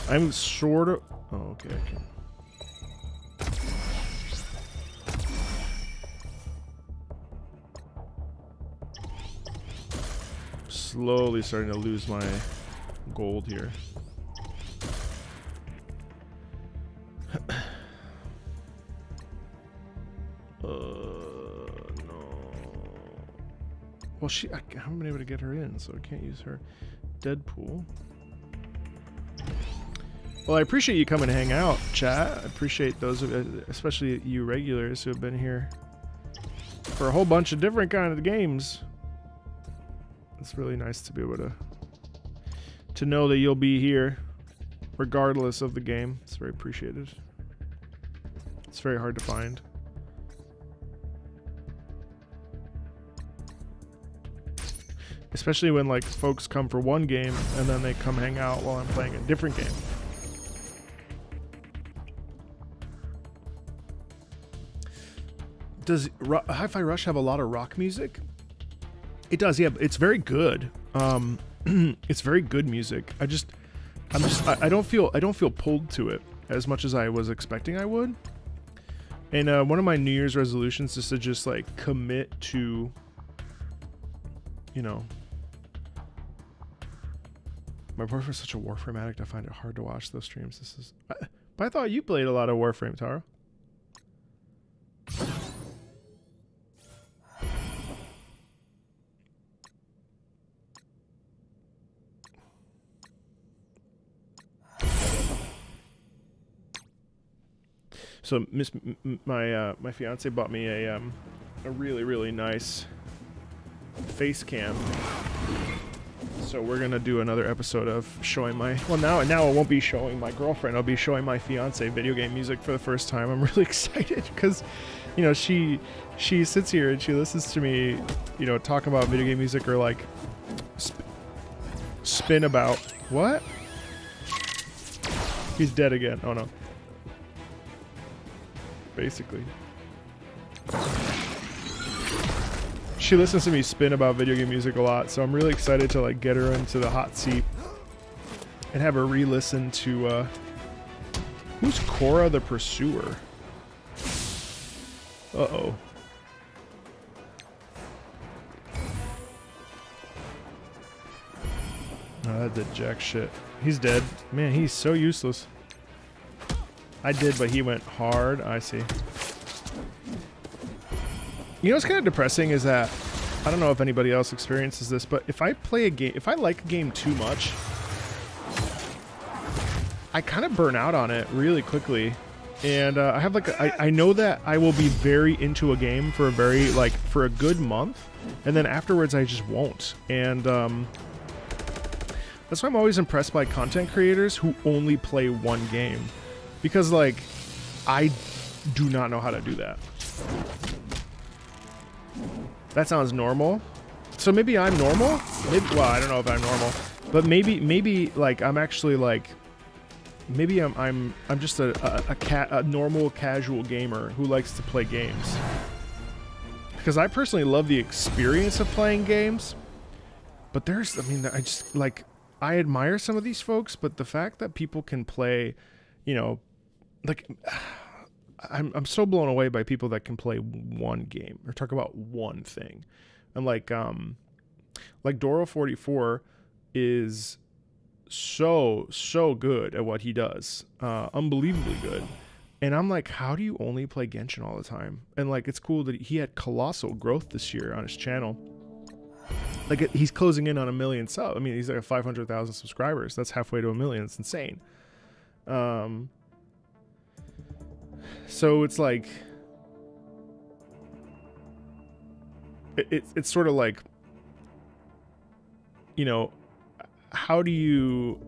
I'm sort of. Oh, okay. I can. Slowly starting to lose my gold here. Well, I haven't been able to get her in, so I can't use her. Deadpool. Well, I appreciate you coming to hang out, chat. I appreciate those, especially you regulars who have been here for a whole bunch of different kind of games. It's really nice to be able to know that you'll be here regardless of the game. It's very appreciated. It's very hard to find. Especially when like folks come for one game and then they come hang out while I'm playing a different game. Does Hi-Fi Rush have a lot of rock music? It does, yeah. It's very good. It's very good music. I don't feel pulled to it as much as I was expecting I would. And one of my New Year's resolutions is to just like commit to, you know. My boyfriend's such a Warframe addict, I find it hard to watch those streams. But I thought you played a lot of Warframe, Taro. So my fiance bought me a really nice face cam. So we're gonna do another episode of showing now it won't be showing my girlfriend, I'll be showing my fiance video game music for the first time. I'm really excited because, you know, she sits here and she listens to me, you know, talk about video game music or like spin about what? He's dead again. Oh no. Basically. She listens to me spin about video game music a lot, so I'm really excited to like get her into the hot seat and have her re-listen to who's Cora the Pursuer? Uh-oh. Oh, that did jack shit. He's dead. Man, he's so useless. I did, but he went hard. I see. You know what's kind of depressing is that, I don't know if anybody else experiences this, but if I play a game, if I like a game too much, I kind of burn out on it really quickly. And I have like, I know that I will be very into a game for for a good month, and then afterwards I just won't. And that's why I'm always impressed by content creators who only play one game. Because like, I do not know how to do that. That sounds normal. So maybe I'm normal? Maybe, well, I don't know if I'm normal. But maybe like I'm actually like, maybe I'm just a normal casual gamer who likes to play games. Because I personally love the experience of playing games. But I just like, I admire some of these folks, but the fact that people can play, you know, like I'm so blown away by people that can play one game or talk about one thing. And like Doro44 is so good at what he does. Unbelievably good. And I'm like, how do you only play Genshin all the time? And like, it's cool that he had colossal growth this year on his channel. Like, he's closing in on 1 million subs. I mean, he's like at 500,000 subscribers. That's halfway to 1 million. It's insane. So it's like, it's sort of like, you know, how do you,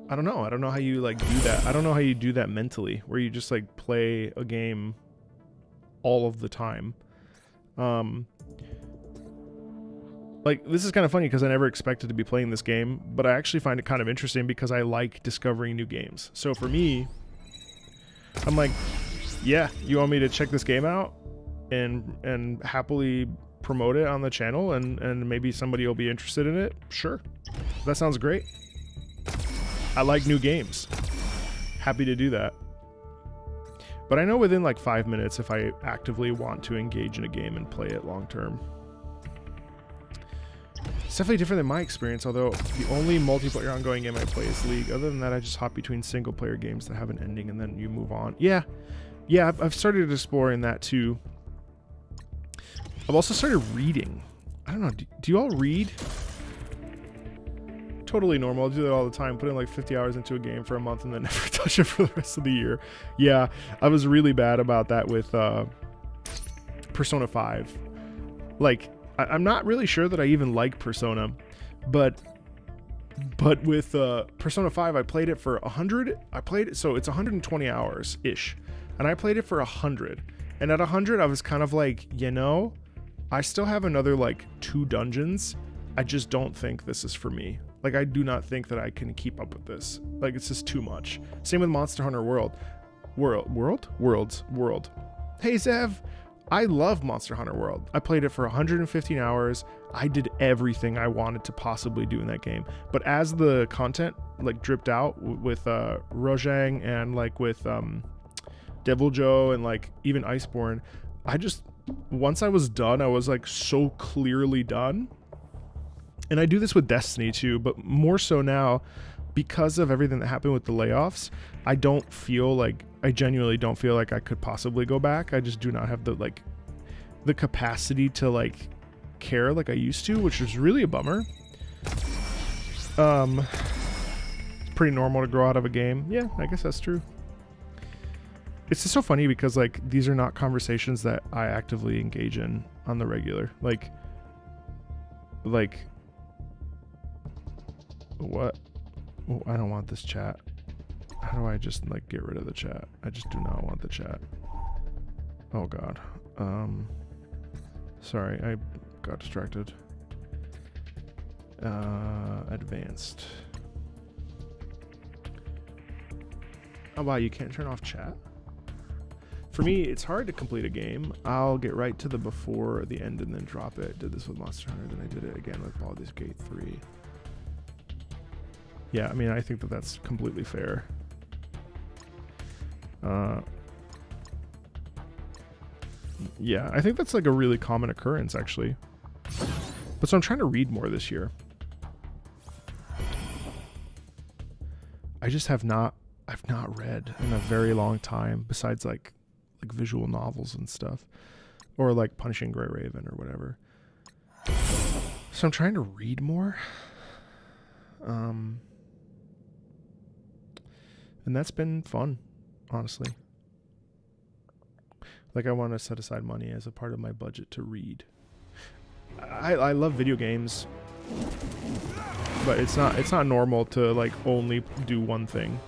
I don't know how you like do that. I don't know how you do that mentally, where you just like play a game all of the time. Like, this is kind of funny because I never expected to be playing this game, but I actually find it kind of interesting because I like discovering new games. So for me, I'm like, yeah, you want me to check this game out and happily promote it on the channel, and maybe somebody will be interested in it? Sure. That sounds great. I like new games. Happy to do that. But I know within like 5 minutes if I actively want to engage in a game and play it long term. It's definitely different than my experience, although the only multiplayer ongoing game I play is League. Other than that, I just hop between single player games that have an ending and then you move on. Yeah, I've started exploring that too. I've also started reading. I don't know, do you all read? Totally normal. I do that all the time. Put in like 50 hours into a game for a month and then never touch it for the rest of the year. Yeah, I was really bad about that with Persona 5. Like, I'm not really sure that I even like Persona, but with Persona 5, I played it for 100. So it's 120 hours ish, and I played it for 100. And at 100, I was kind of like, you know, I still have another like 2 dungeons. I just don't think this is for me. Like, I do not think that I can keep up with this. Like, it's just too much. Same with Monster Hunter World. Hey Zev. I love Monster Hunter World. I played it for 115 hours. I did everything I wanted to possibly do in that game. But as the content like dripped out with Rojang and like with Deviljho and like even Iceborne, once I was done, I was like so clearly done. And I do this with Destiny too, but more so now because of everything that happened with the layoffs. I genuinely don't feel like I could possibly go back. I just do not have the capacity to like care like I used to, which is really a bummer. It's pretty normal to grow out of a game. Yeah, I guess that's true. It's just so funny because like these are not conversations that I actively engage in on the regular. Like what? Oh, I don't want this chat. How do I just like get rid of the chat? I just do not want the chat. Oh god. Sorry, I got distracted. Advanced. Oh wow, you can't turn off chat? For me, it's hard to complete a game. I'll get right to the before, the end, and then drop it. Did this with Monster Hunter, then I did it again with Baldur's Gate 3. Yeah, I mean, I think that that's completely fair. Yeah, I think that's like a really common occurrence, actually. But so I'm trying to read more this year. I've not read in a very long time, besides like visual novels and stuff, or like Punishing Gray Raven or whatever. So I'm trying to read more. And that's been fun, honestly. Like, I want to set aside money as a part of my budget to read. I love video games, but it's not normal to like only do one thing.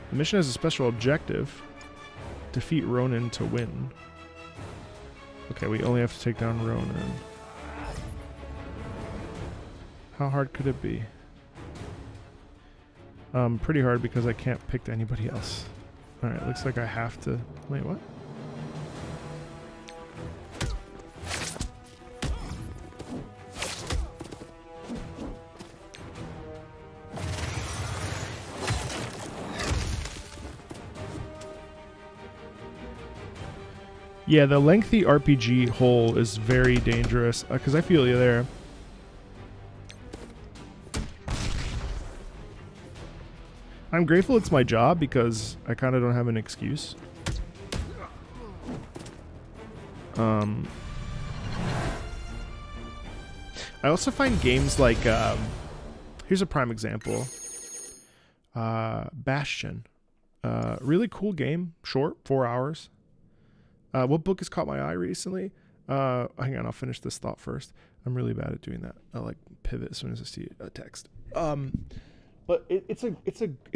The mission has a special objective: defeat Ronin to win. Okay, we only have to take down Ronin. How hard could it be? Pretty hard because I can't pick anybody else. Alright, looks like I have to... Wait, what? Yeah, the lengthy RPG hole is very dangerous, because I feel you there. I'm grateful it's my job because I kind of don't have an excuse. I also find games like, here's a prime example. Bastion. Really cool game, short, 4 hours. What book has caught my eye recently? Hang on, I'll finish this thought first. I'm really bad at doing that. I like pivot as soon as I see a text. But it's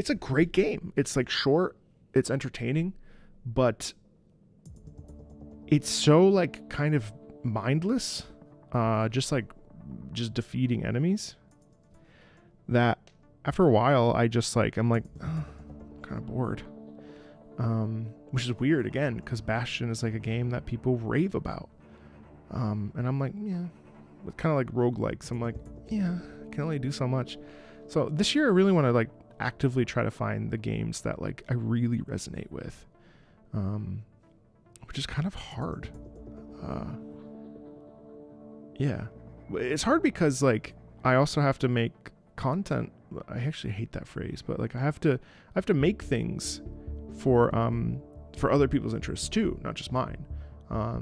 a great game. It's like short, it's entertaining, but it's so like kind of mindless, just defeating enemies, that after a while I'm like, oh, I'm kind of bored. Which is weird again, because Bastion is like a game that people rave about. And I'm like, yeah, it's kind of like roguelikes. I'm like, yeah, I can only do so much. So this year I really want to like actively try to find the games that like I really resonate with, which is kind of hard. Yeah, it's hard because like I also have to make content. I actually hate that phrase, but like I have to make things for other people's interests too, not just mine.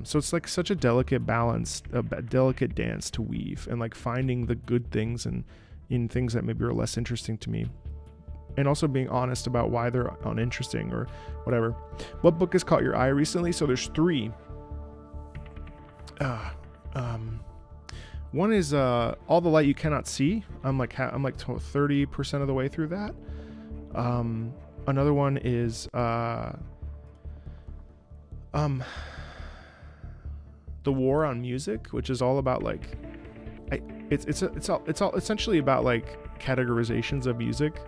So it's like such a delicate balance, a delicate dance to weave, and like finding the good things and in things that maybe are less interesting to me, and also being honest about why they're uninteresting or whatever. What book has caught your eye recently? So there's 3. One is All the Light You Cannot See. I'm like 30% of the way through that. Another one is The War on Music, which is all about like it's all essentially about like categorizations of music.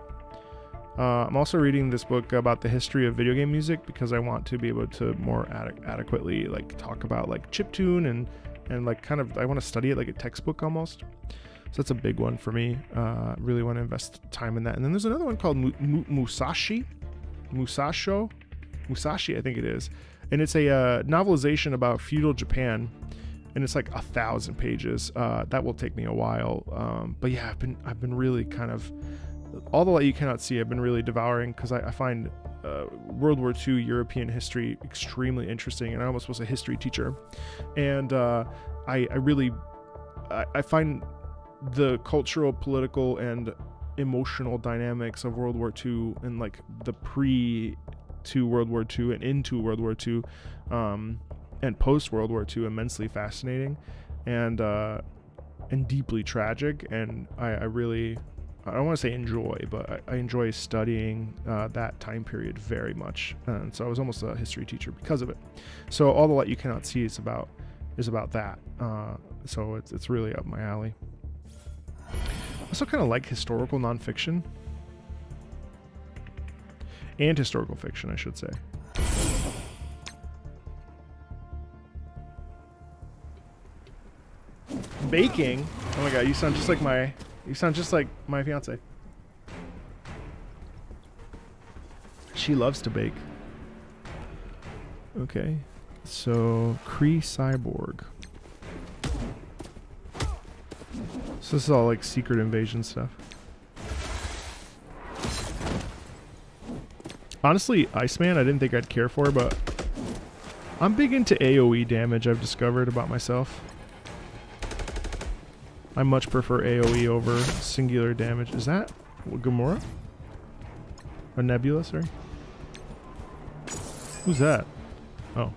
I'm also reading this book about the history of video game music because I want to be able to more adequately like talk about like chiptune and like kind of I want to study it like a textbook almost. So that's a big one for me. Really want to invest time in that. And then there's another one called Musashi, I think it is, and it's a novelization about feudal Japan. And it's like 1,000 pages. That will take me a while. But yeah, I've been really kind of All the Light You Cannot See. I've been really devouring because I find World War II European history extremely interesting, and I almost was a history teacher. And I find the cultural, political, and emotional dynamics of World War II and like the to World War II and into World War II. And post World War II immensely fascinating and deeply tragic, and I don't want to say enjoy, but I enjoy studying that time period very much, and so I was almost a history teacher because of it. So All the Light You Cannot See is about that, so it's really up my alley. I also kind of like historical nonfiction and historical fiction, I should say. Baking? Oh my god, you sound just like my fiance. She loves to bake. Okay. So, Kree Cyborg. So this is all like Secret Invasion stuff. Honestly, Iceman I didn't think I'd care for, but I'm big into AoE damage, I've discovered about myself. I much prefer AoE over singular damage. Is that Gamora? Or Nebula, sorry? Who's that? Oh.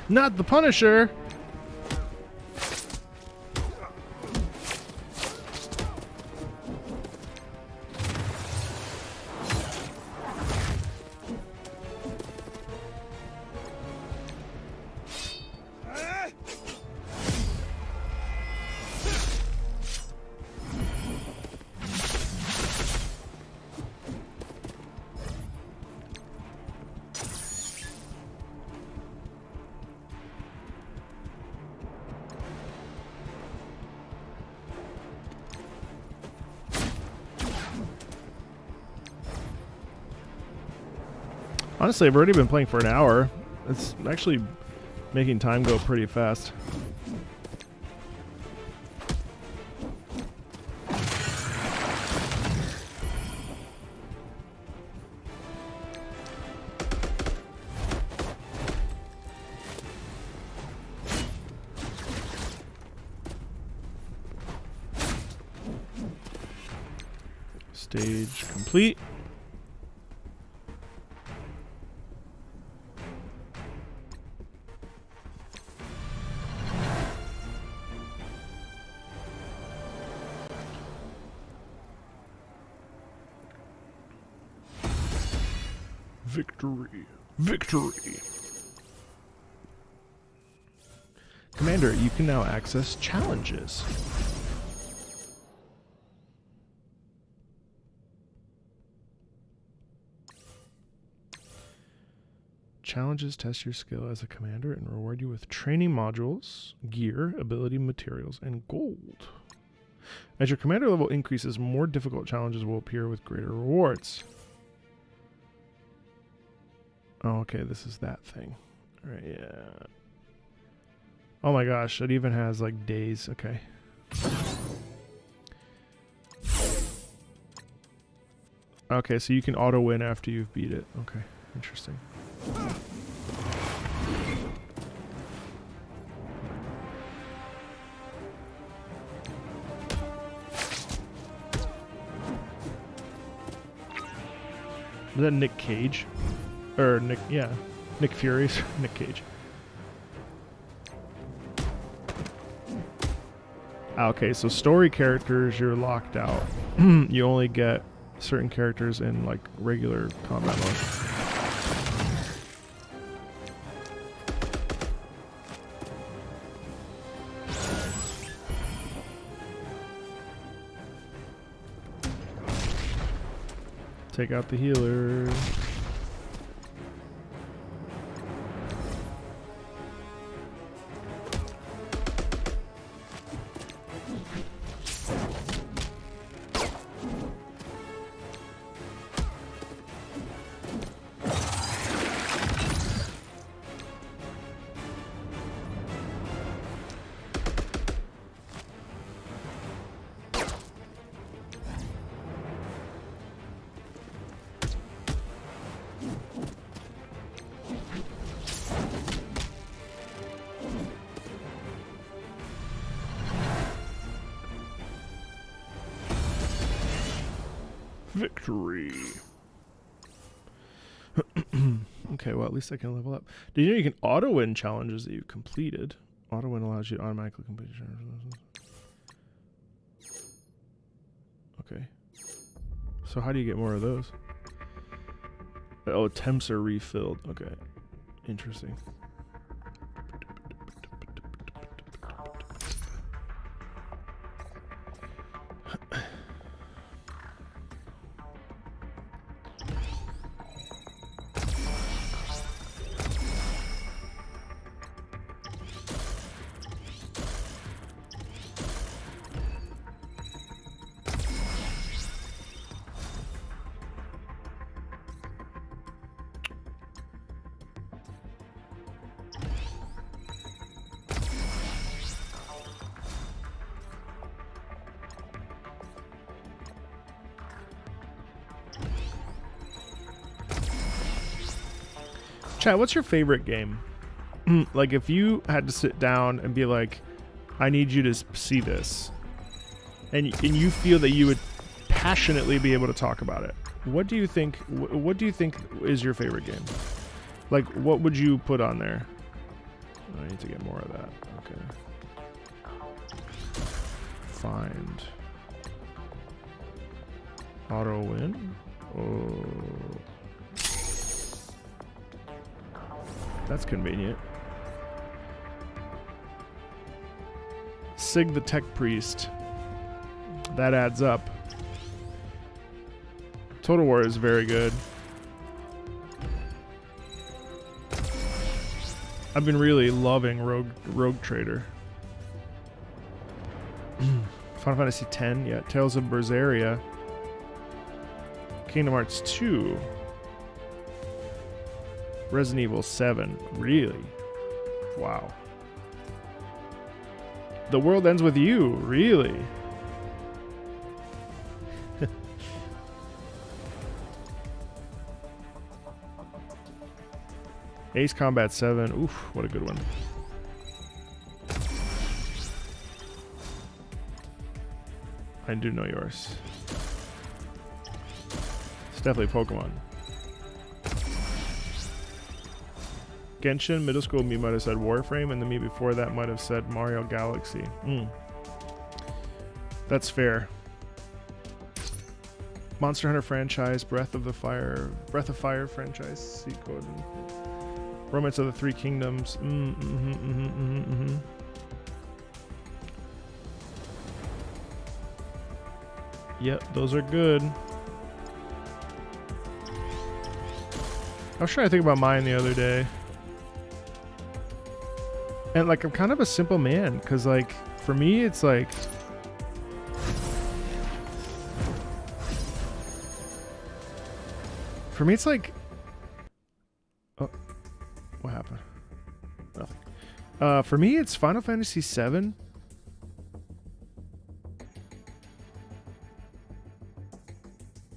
Not the Punisher! Honestly, I've already been playing for an hour. It's actually making time go pretty fast. Stage complete. Victory. Victory. Commander, you can now access challenges. Challenges test your skill as a commander and reward you with training modules, gear, ability materials, and gold. As your commander level increases, more difficult challenges will appear with greater rewards. Oh, okay, this is that thing. All right, yeah. Oh my gosh, it even has like days. Okay. Okay, so you can auto win after you've beat it. Okay, interesting. Was that Nick Cage? Or Nick, yeah. Nick Fury's Nick Cage. Okay, so story characters, you're locked out. You only get certain characters in like regular combat mode. Take out the healer. Victory. Okay, well, at least I can level up. Did you know you can auto-win challenges that you've completed? Auto-win allows you to automatically complete challenges. Okay. So how do you get more of those? Oh, attempts are refilled. Okay. Interesting. Chat, what's your favorite game? Like, if you had to sit down and be like, I need you to see this, and you feel that you would passionately be able to talk about it, what do you think? What do you think is your favorite game? Like, what would you put on there? I need to get more of that. Okay. Find. Auto win. Oh. That's convenient. Sig the Tech Priest. That adds up. Total War is very good. I've been really loving Rogue Trader. Final Fantasy X, yeah. Tales of Berseria. Kingdom Hearts 2. Resident Evil 7. Really? Wow. The World Ends With You. Really? Ace Combat 7. Oof, what a good one. I do know yours. It's definitely Pokemon. Genshin, middle school me might have said Warframe, and the me before that might have said Mario Galaxy. That's fair. Monster Hunter franchise, Breath of Fire franchise, C code. Romance of the Three Kingdoms. Yep, those are good. I was trying to think about mine the other day. And like, I'm kind of a simple man, because like, for me, it's like, oh, what happened? Nothing. For me, it's Final Fantasy VII.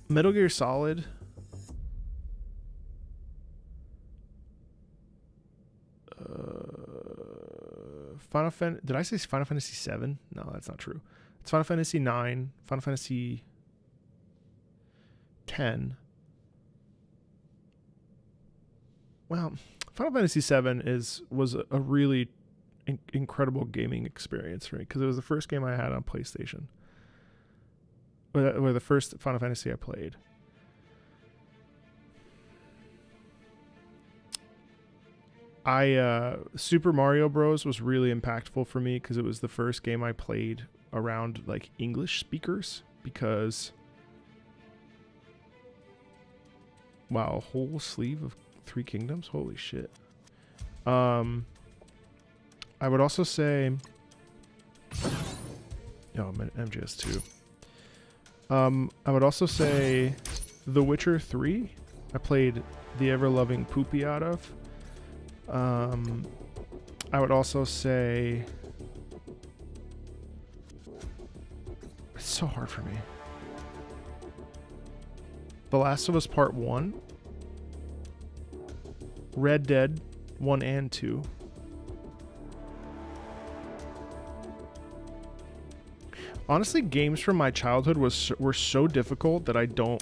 Metal Gear Solid. Did I say Final Fantasy VII? No, that's not true. It's Final Fantasy IX, Final Fantasy X. Well, Final Fantasy VII was a really incredible gaming experience for me, because it was the first game I had on PlayStation. Or the first Final Fantasy I played. Super Mario Bros. Was really impactful for me, because it was the first game I played around like English speakers, because wow, a whole sleeve of Three Kingdoms, holy shit. I would also say MGS2. I would also say The Witcher 3. I played the ever-loving poopy out of. I would also say, it's so hard for me. The Last of Us Part 1, Red Dead 1 and 2. Honestly, games from my childhood were so difficult that I don't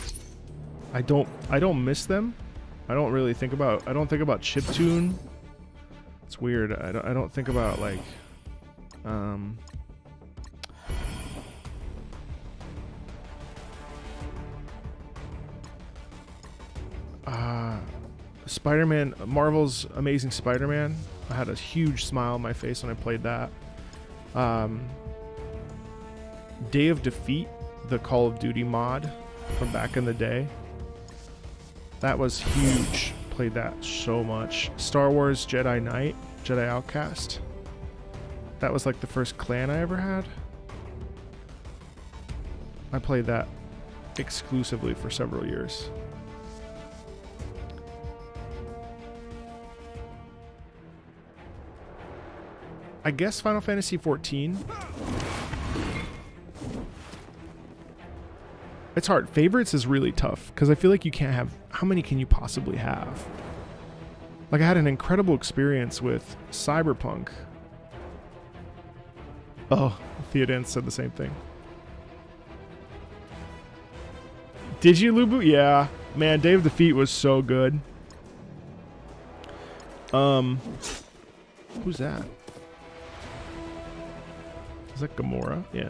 miss them. I don't think about chiptune. It's weird. I don't think about like Spider-Man, Marvel's Amazing Spider-Man. I had a huge smile on my face when I played that. Day of Defeat, the Call of Duty mod from back in the day. That was huge. Played that so much. Star Wars Jedi Knight, Jedi Outcast. That was like the first clan I ever had. I played that exclusively for several years. I guess Final Fantasy 14. It's hard. Favorites is really tough, because I feel like you can't have... How many can you possibly have? Like, I had an incredible experience with Cyberpunk. Oh, Theodance said the same thing. Did you, Lubu? Yeah. Man, Day of Defeat was so good. Who's that? Is that Gamora? Yeah.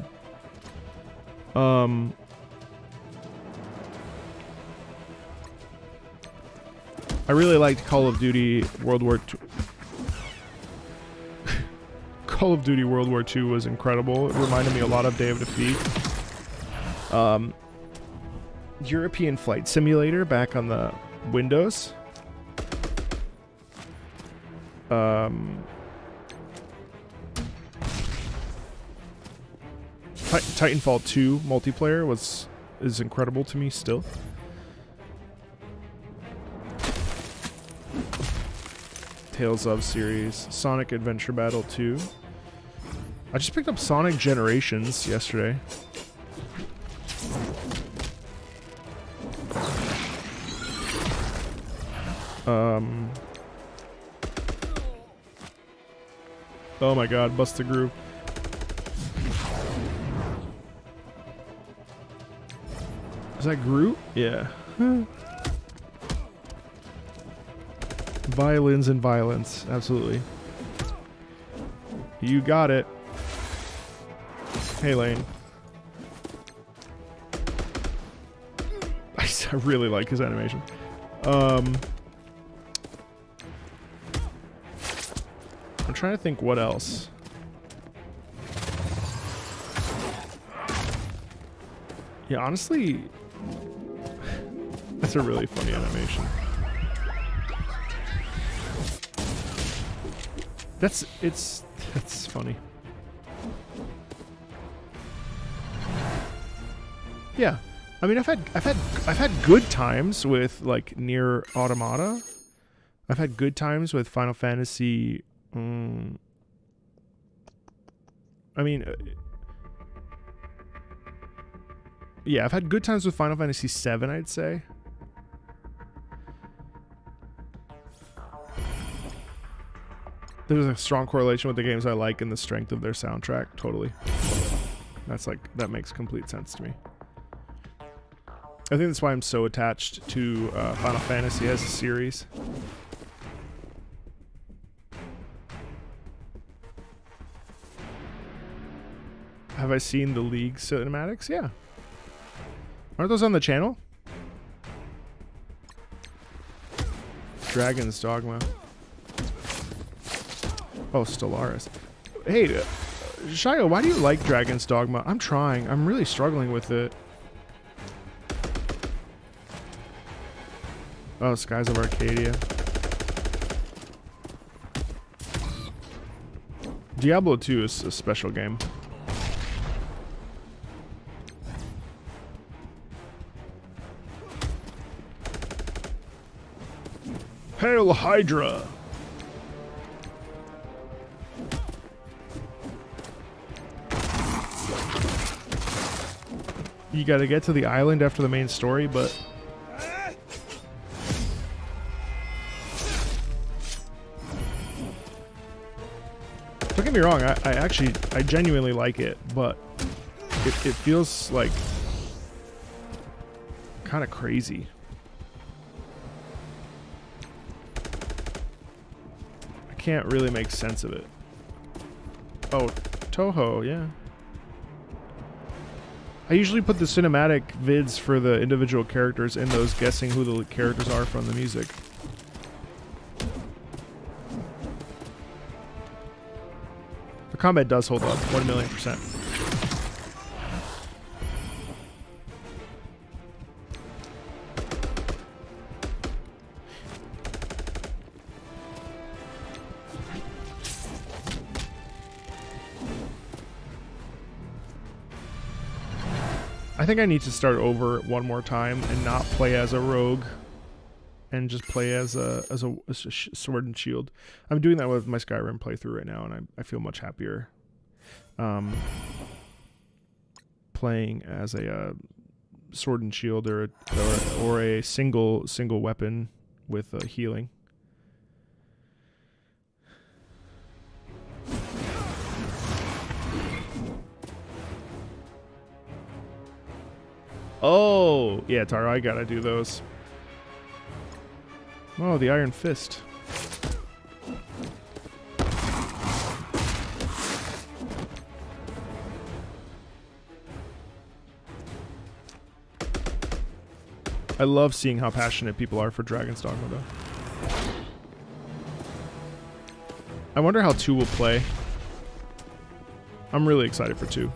I really liked Call of Duty World War II. Call of Duty World War II was incredible. It reminded me a lot of Day of Defeat. European Flight Simulator back on the Windows. Titanfall 2 multiplayer is incredible to me still. Tales of series. Sonic Adventure Battle 2. I just picked up Sonic Generations yesterday. Oh my god, bust the groove. Is that Groot? Yeah. Violins and violence, absolutely. You got it. Hey, Lane. I really like his animation. I'm trying to think what else. Yeah, honestly, that's a really funny animation. That's funny. Yeah, I mean, I've had good times with like Nier Automata. I've had good times with Final Fantasy. I mean, yeah, I've had good times with Final Fantasy VII, I'd say. There's a strong correlation with the games I like and the strength of their soundtrack. Totally. That makes complete sense to me. I think that's why I'm so attached to Final Fantasy as a series. Have I seen the League cinematics? Yeah. Aren't those on the channel? Dragon's Dogma. Oh, Stellaris. Hey, Shio, why do you like Dragon's Dogma? I'm trying. I'm really struggling with it. Oh, Skies of Arcadia. Diablo 2 is a special game. Hail Hydra! You gotta get to the island after the main story, but... Don't get me wrong, I genuinely like it, but it feels like kind of crazy. I can't really make sense of it. Oh, Toho, yeah. I usually put the cinematic vids for the individual characters in those, guessing who the characters are from the music. The combat does hold up, 1,000,000%. I think I need to start over one more time and not play as a rogue, and just play as a sword and shield. I'm doing that with my Skyrim playthrough right now, and I feel much happier playing as a sword and shield or a single weapon with healing. Oh, yeah, Taro, I gotta do those. Oh, the Iron Fist. I love seeing how passionate people are for Dragon's Dogma, though. I wonder how 2 will play. I'm really excited for 2.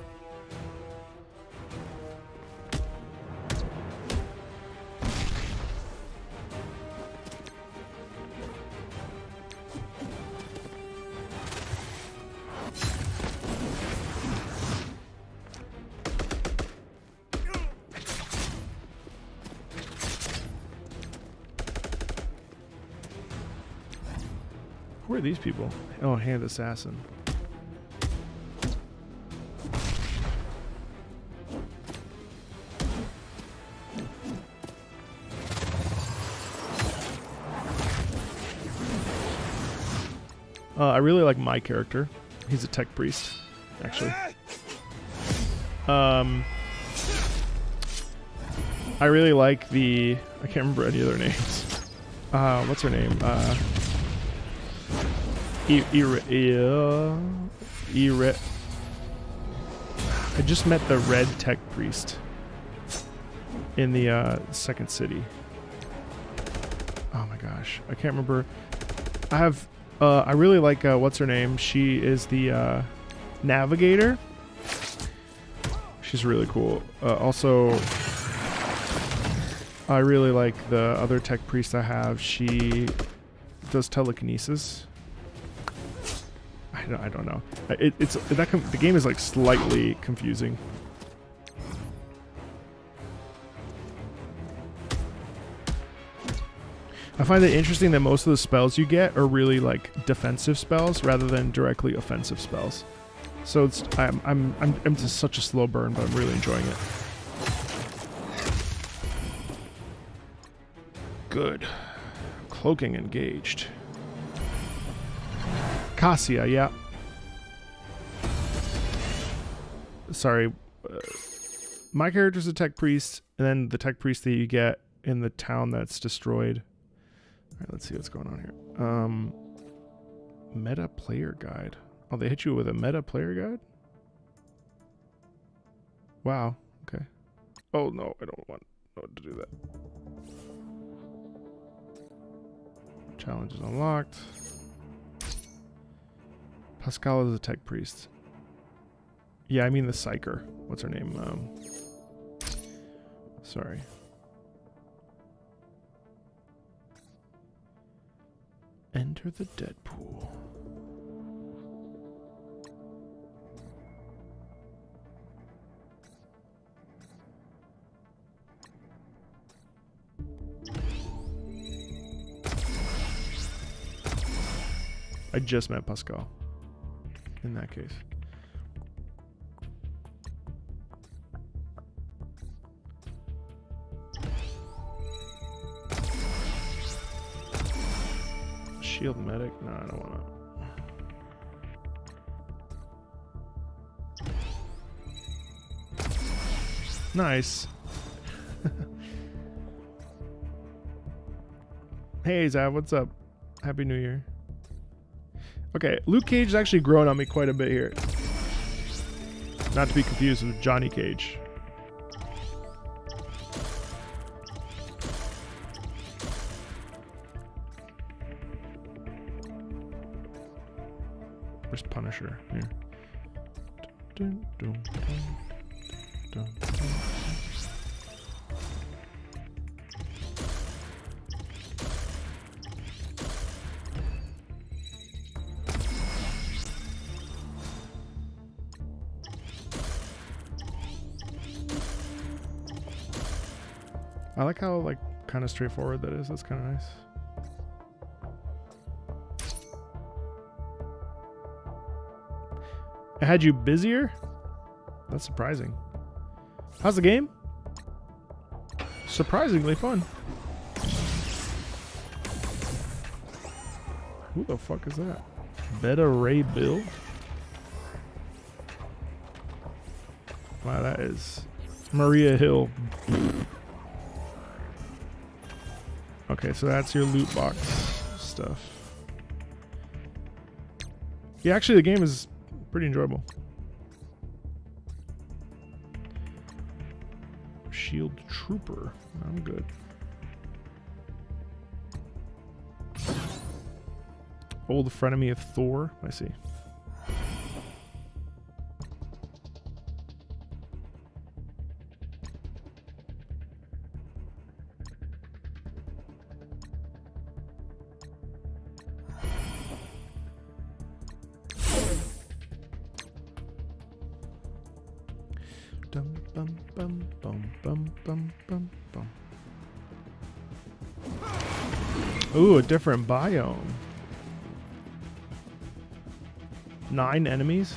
Where are these people? Oh, Hand Assassin. I really like my character. He's a tech priest, actually. I really like the... I can't remember any other names. What's her name? I just met the red tech priest in the second city. Oh my gosh, I can't remember. I have... I really like, what's her name? She is the navigator. She's really cool. Also, I really like the other tech priest I have. She does telekinesis. I don't know. The game is like slightly confusing. I find it interesting that most of the spells you get are really like defensive spells rather than directly offensive spells. So it's I'm just such a slow burn, but I'm really enjoying it. Good. Cloaking engaged. Cassia, yeah. Sorry. My character's a tech priest, and then the tech priest that you get in the town that's destroyed. Alright, let's see what's going on here. Meta player guide. Oh, they hit you with a meta player guide? Wow, okay. Oh no, I don't want to do that. Challenge is unlocked. Pascal is a tech priest. Yeah, I mean the psyker. What's her name? Sorry. Enter the Deadpool. I just met Pascal. In that case. Shield medic? No, I don't want to. Nice. Hey Zab, what's up? Happy New Year. Okay, Luke Cage has actually grown on me quite a bit here. Not to be confused with Johnny Cage. Where's Punisher? Here. Dun, dun, dun, dun, dun. I like how like kind of straightforward that is. That's kind of nice. I had you busier? That's surprising. How's the game? Surprisingly fun. Who the fuck is that? Beta Ray Bill? Wow, that is Maria Hill. Okay, so that's your loot box stuff. Yeah, actually the game is pretty enjoyable. Shield Trooper. I'm good. Old frenemy of Thor. I see. Ooh, a different biome. 9 enemies?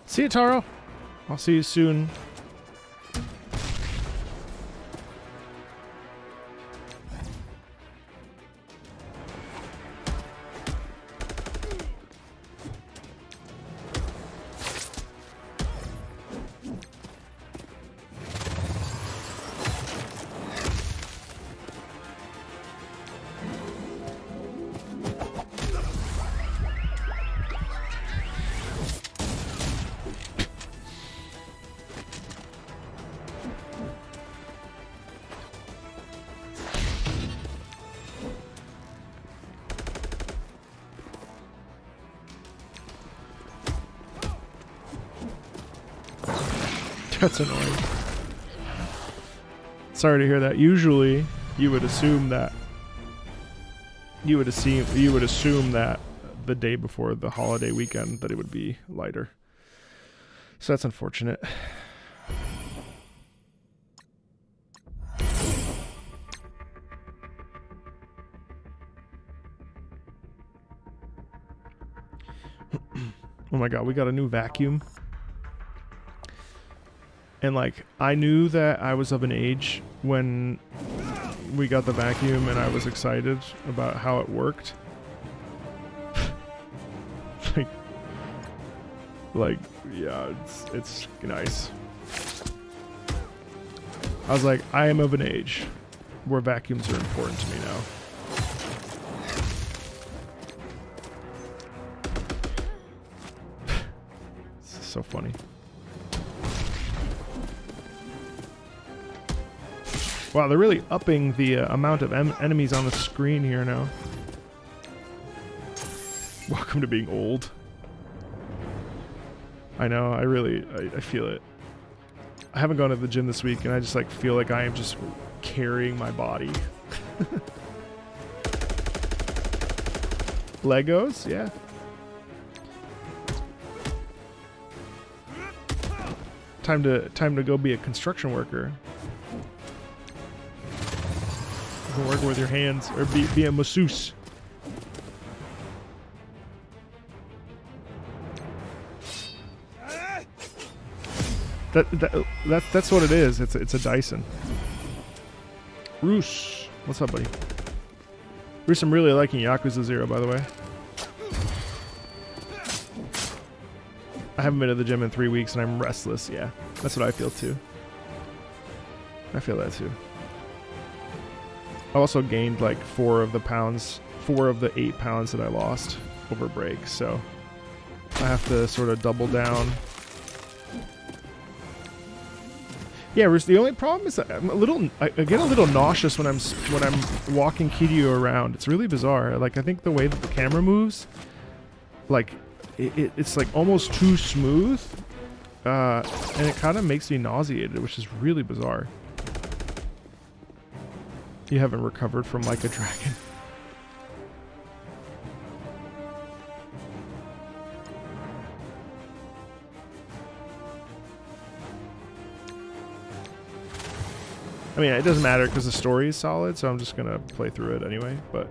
See you, Taro. I'll see you soon. That's annoying. Sorry to hear that. Usually, you would assume that the day before the holiday weekend that it would be lighter. So that's unfortunate. Oh my god, we got a new vacuum. And like, I knew that I was of an age when we got the vacuum and I was excited about how it worked. like, yeah, it's nice. I was like, I am of an age where vacuums are important to me now. This is so funny. Wow, they're really upping the amount of enemies on the screen here now. Welcome to being old. I know, I feel it. I haven't gone to the gym this week and I just like feel like I am just carrying my body. Legos, yeah. Time to go be a construction worker. Work with your hands, or be a masseuse. That's what it is. It's a Dyson. Roos, what's up, buddy? Roos, I'm really liking Yakuza 0, by the way. I haven't been to the gym in 3 weeks, and I'm restless. Yeah, that's what I feel too. I feel that too. I also gained like 4 of the 8 pounds that I lost over break, so I have to sort of double down. Yeah, Bruce, the only problem is that I get a little nauseous when I'm walking Kiryu around. It's really bizarre. Like, I think the way that the camera moves, like it's like almost too smooth, and it kind of makes me nauseated, which is really bizarre. You haven't recovered from like a dragon. I mean, it doesn't matter because the story is solid, so I'm just gonna play through it anyway, but...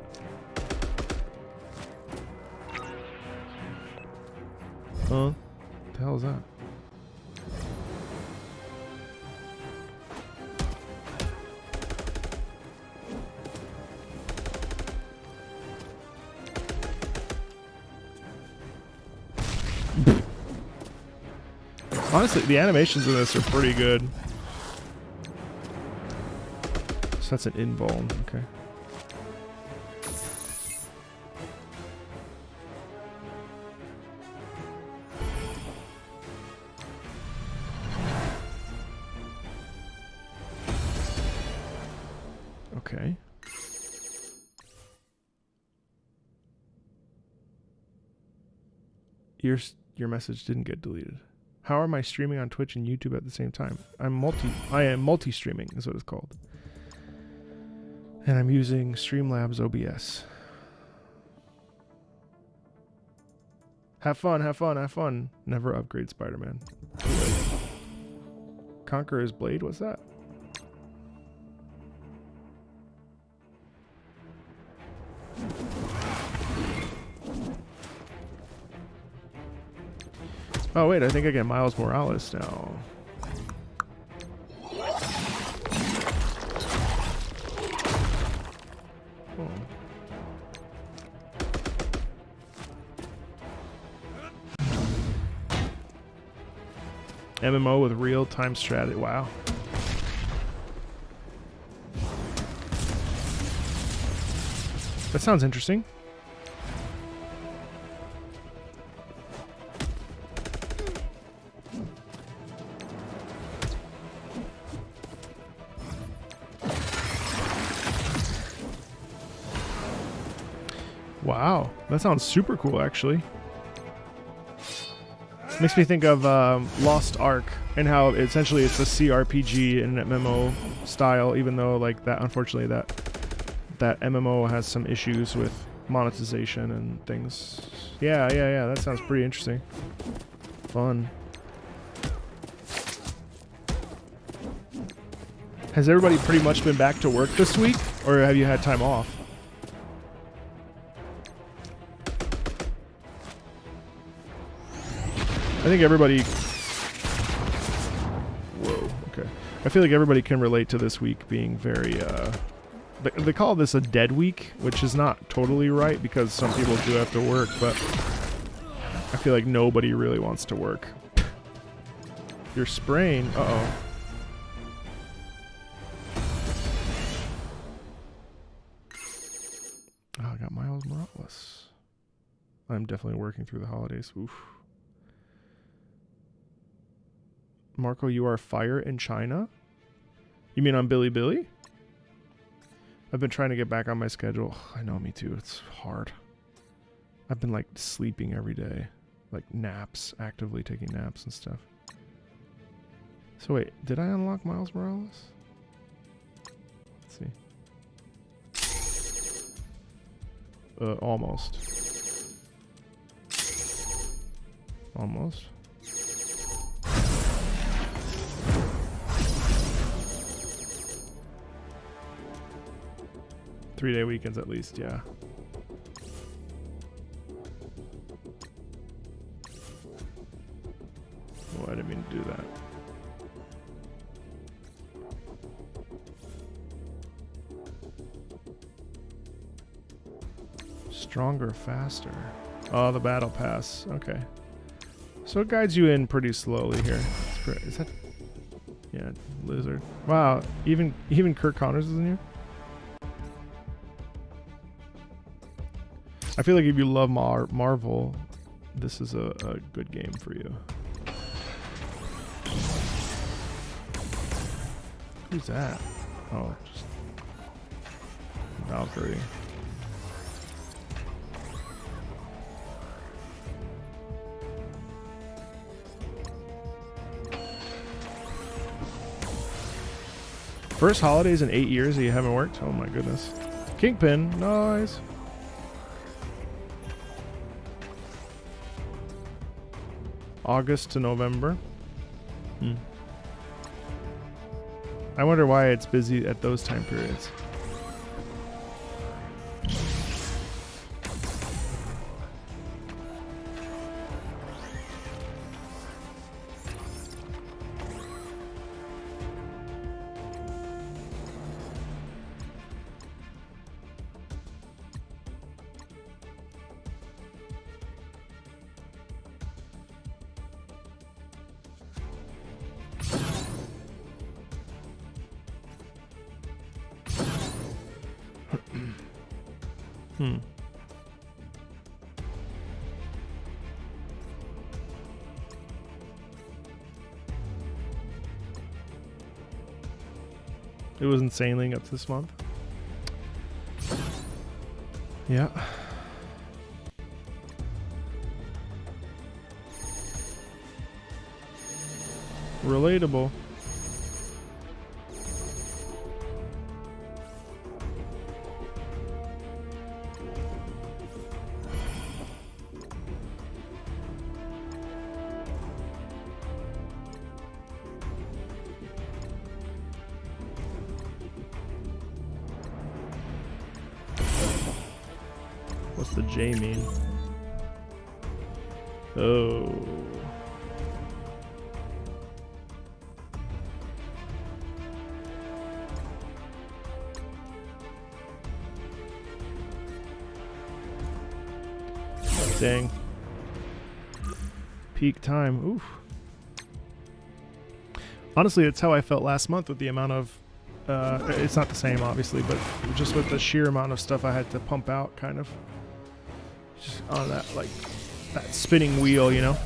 Huh? What the hell is that? Honestly, the animations in this are pretty good. So that's an invuln, okay. Okay. Your message didn't get deleted. How am I streaming on Twitch and YouTube at the same time? I am multi-streaming is what it's called. And I'm using Streamlabs OBS. Have fun, have fun, have fun. Never upgrade Spider-Man. Conqueror's Blade, what's that? Oh wait, I think I get Miles Morales now. Oh. MMO with real-time strategy. Wow. That sounds interesting. Wow, that sounds super cool, actually. Makes me think of Lost Ark and how essentially it's a CRPG in an MMO style, even though like that, unfortunately, that MMO has some issues with monetization and things. Yeah, that sounds pretty interesting. Fun. Has everybody pretty much been back to work this week, or have you had time off? I think everybody... Whoa, okay. I feel like everybody can relate to this week being very... They call this a dead week, which is not totally right because some people do have to work, but I feel like nobody really wants to work. You're spraying... Uh-oh. Oh, I got Miles Morales. I'm definitely working through the holidays. Oof. Marco, you are fire in China? You mean on Bilibili? I've been trying to get back on my schedule. I know, me too. It's hard. I've been like sleeping every day. Like naps, actively taking naps and stuff. So wait, did I unlock Miles Morales? Let's see. Almost. Almost. 3-day weekends at least, yeah. Oh, I didn't mean to do that. Stronger, faster. Oh, the battle pass. Okay. So it guides you in pretty slowly here. Is that... Yeah, lizard. Wow, even Kurt Connors is in here? I feel like if you love Marvel, this is a good game for you. Who's that? Oh, just Valkyrie. First holidays in 8 years that you haven't worked? Oh my goodness. Kingpin, nice. August to November. I wonder why it's busy at those time periods. It was insanely up this month. Yeah. Relatable. What's the J mean? Oh. Dang. Peak time. Oof. Honestly, it's how I felt last month with the amount of it's not the same obviously, but just with the sheer amount of stuff I had to pump out, kind of just on that, like, that spinning wheel, you know.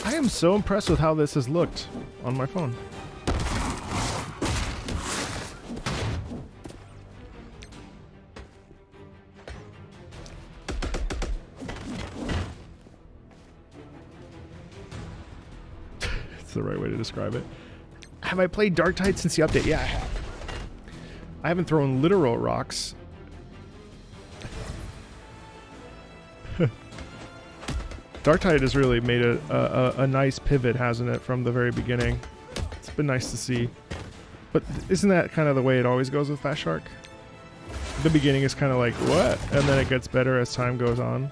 I am so impressed with how this has looked on my phone. It's the right way to describe it. Have I played Darktide since the update? Yeah, I have. I haven't thrown literal rocks. Darktide has really made a nice pivot, hasn't it, from the very beginning? It's been nice to see. But isn't that kind of the way it always goes with Fast Shark? The beginning is kind of like, what? And then it gets better as time goes on.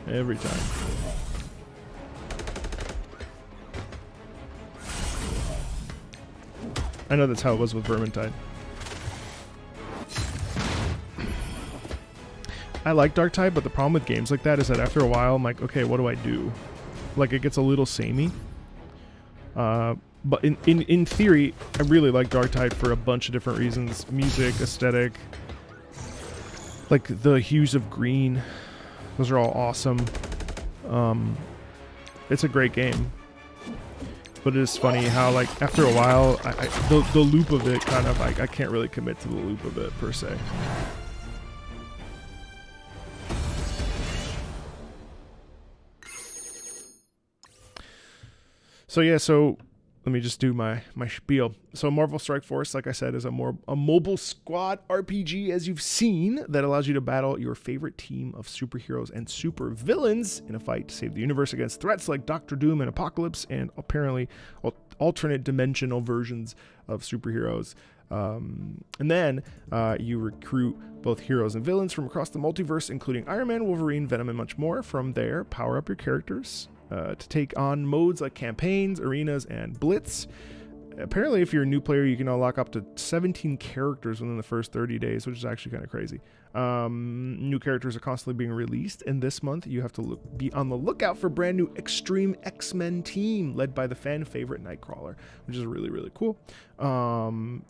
Every time. I know that's how it was with Vermintide. I like Darktide, but the problem with games like that is that after a while, I'm like, okay, what do I do? Like, it gets a little samey. But in theory, I really like Darktide for a bunch of different reasons. Music, aesthetic, like the hues of green. Those are all awesome. It's a great game. But it is funny how, like, after a while, the loop of it kind of, I can't really commit to the loop of it, per se. So, yeah, so let me just do my spiel. So Marvel Strike Force, like I said, is a mobile squad RPG, as you've seen, that allows you to battle your favorite team of superheroes and supervillains in a fight to save the universe against threats like Doctor Doom and Apocalypse, and apparently alternate dimensional versions of superheroes. And then you recruit both heroes and villains from across the multiverse, including Iron Man, Wolverine, Venom, and much more. From there, power up your characters to take on modes like campaigns, arenas, and blitz. Apparently, if you're a new player, you can unlock up to 17 characters within the first 30 days, which is actually kind of crazy. New characters are constantly being released, and this month you have to be on the lookout for brand new Extreme X-Men team led by the fan favorite Nightcrawler, which is really, really cool.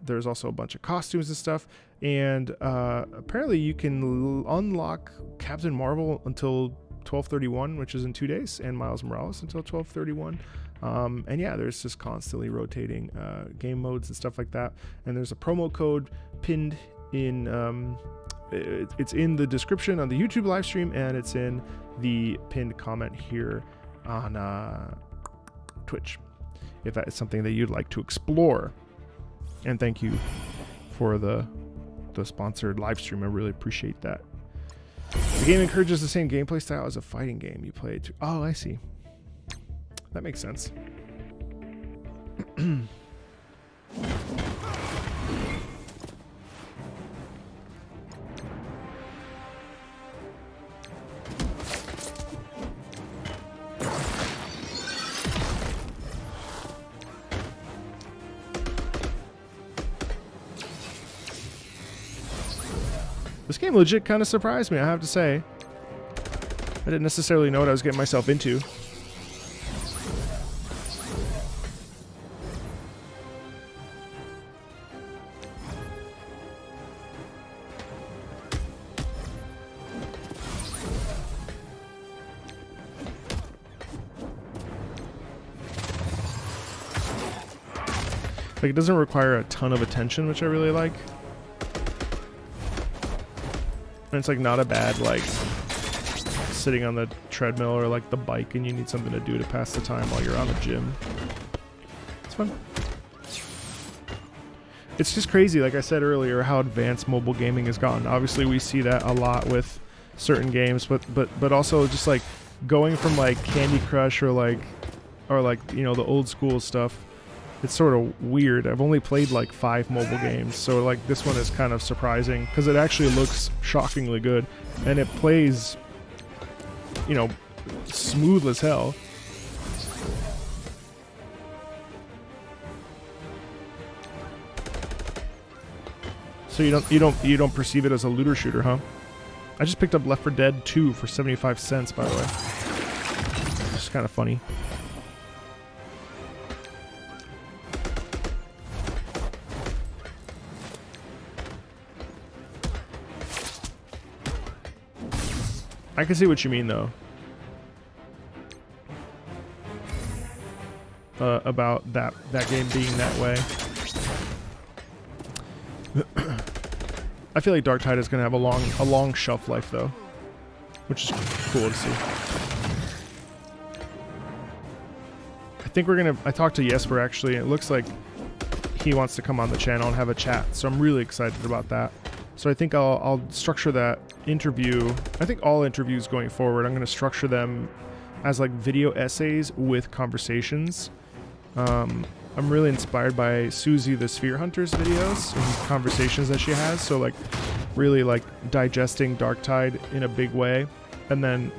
There's also a bunch of costumes and stuff, and apparently you can unlock Captain Marvel until 12/31, which is in 2 days, and Miles Morales until 12/31. And yeah, there's just constantly rotating game modes and stuff like that. And there's a promo code pinned in, it's in the description on the YouTube live stream, and it's in the pinned comment here on Twitch, if that is something that you'd like to explore. And thank you for the sponsored live stream. I really appreciate that. The game encourages the same gameplay style as a fighting game you play to. Oh, I see. That makes sense. This game legit kind of surprised me, I have to say. I didn't necessarily know what I was getting myself into. Like, it doesn't require a ton of attention, which I really like. And it's like not a bad, like, sitting on the treadmill or like the bike and you need something to do to pass the time while you're on the gym. It's fun. It's just crazy, like I said earlier, how advanced mobile gaming has gotten. Obviously we see that a lot with certain games, but also just like going from like Candy Crush or like you know, the old school stuff. It's sort of weird. I've only played like 5 mobile games, so like this one is kind of surprising because it actually looks shockingly good and it plays, you know, smooth as hell. So you don't perceive it as a looter shooter, huh? I just picked up Left 4 Dead 2 for 75 cents, by the way. It's kind of funny. I can see what you mean, though. About that game being that way. I feel like Dark Tide is gonna have a long shelf life, though, which is cool to see. I think we're gonna. I talked to Jesper actually, and it looks like he wants to come on the channel and have a chat. So I'm really excited about that. So I think I'll structure that interview. I think all interviews going forward, I'm going to structure them as like video essays with conversations. I'm really inspired by Susie the Sphere Hunter's videos and conversations that she has. So like really like digesting Dark Tide in a big way, and then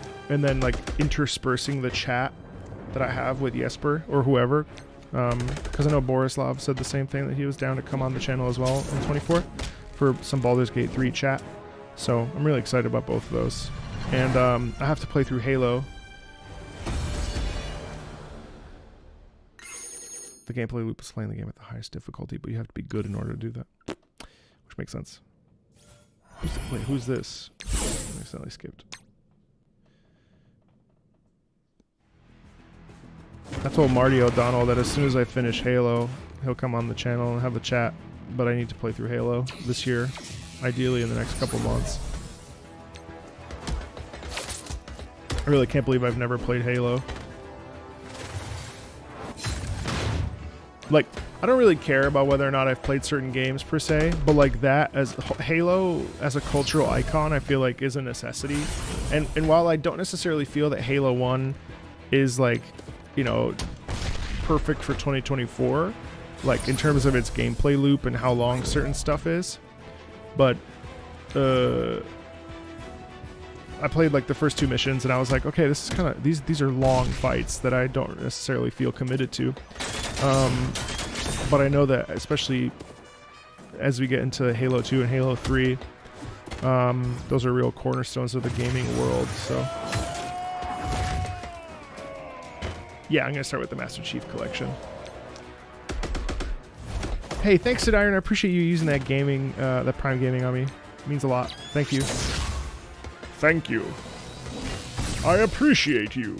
like interspersing the chat that I have with Jesper or whoever. Because I know Borislav said the same thing, that he was down to come on the channel as well on 24 for some Baldur's Gate 3 chat. So I'm really excited about both of those. And I have to play through Halo. The gameplay loop is playing the game at the highest difficulty, but you have to be good in order to do that. Which makes sense. Who's this? I accidentally skipped. I told Marty O'Donnell that as soon as I finish Halo, he'll come on the channel and have a chat. But I need to play through Halo this year, ideally in the next couple months. I really can't believe I've never played Halo. Like, I don't really care about whether or not I've played certain games per se, but like that as Halo as a cultural icon, I feel like is a necessity. And while I don't necessarily feel that Halo 1 is like, you know, perfect for 2024, like in terms of its gameplay loop and how long certain stuff is, but I played like the first 2 missions and I was like, okay, this is kind of these are long fights that I don't necessarily feel committed to, but I know that especially as we get into Halo 2 and Halo 3, those are real cornerstones of the gaming world. So yeah, I'm gonna start with the Master Chief Collection. Hey, thanks to Iron. I appreciate you using that gaming, that Prime Gaming on me. It means a lot. Thank you. Thank you. I appreciate you.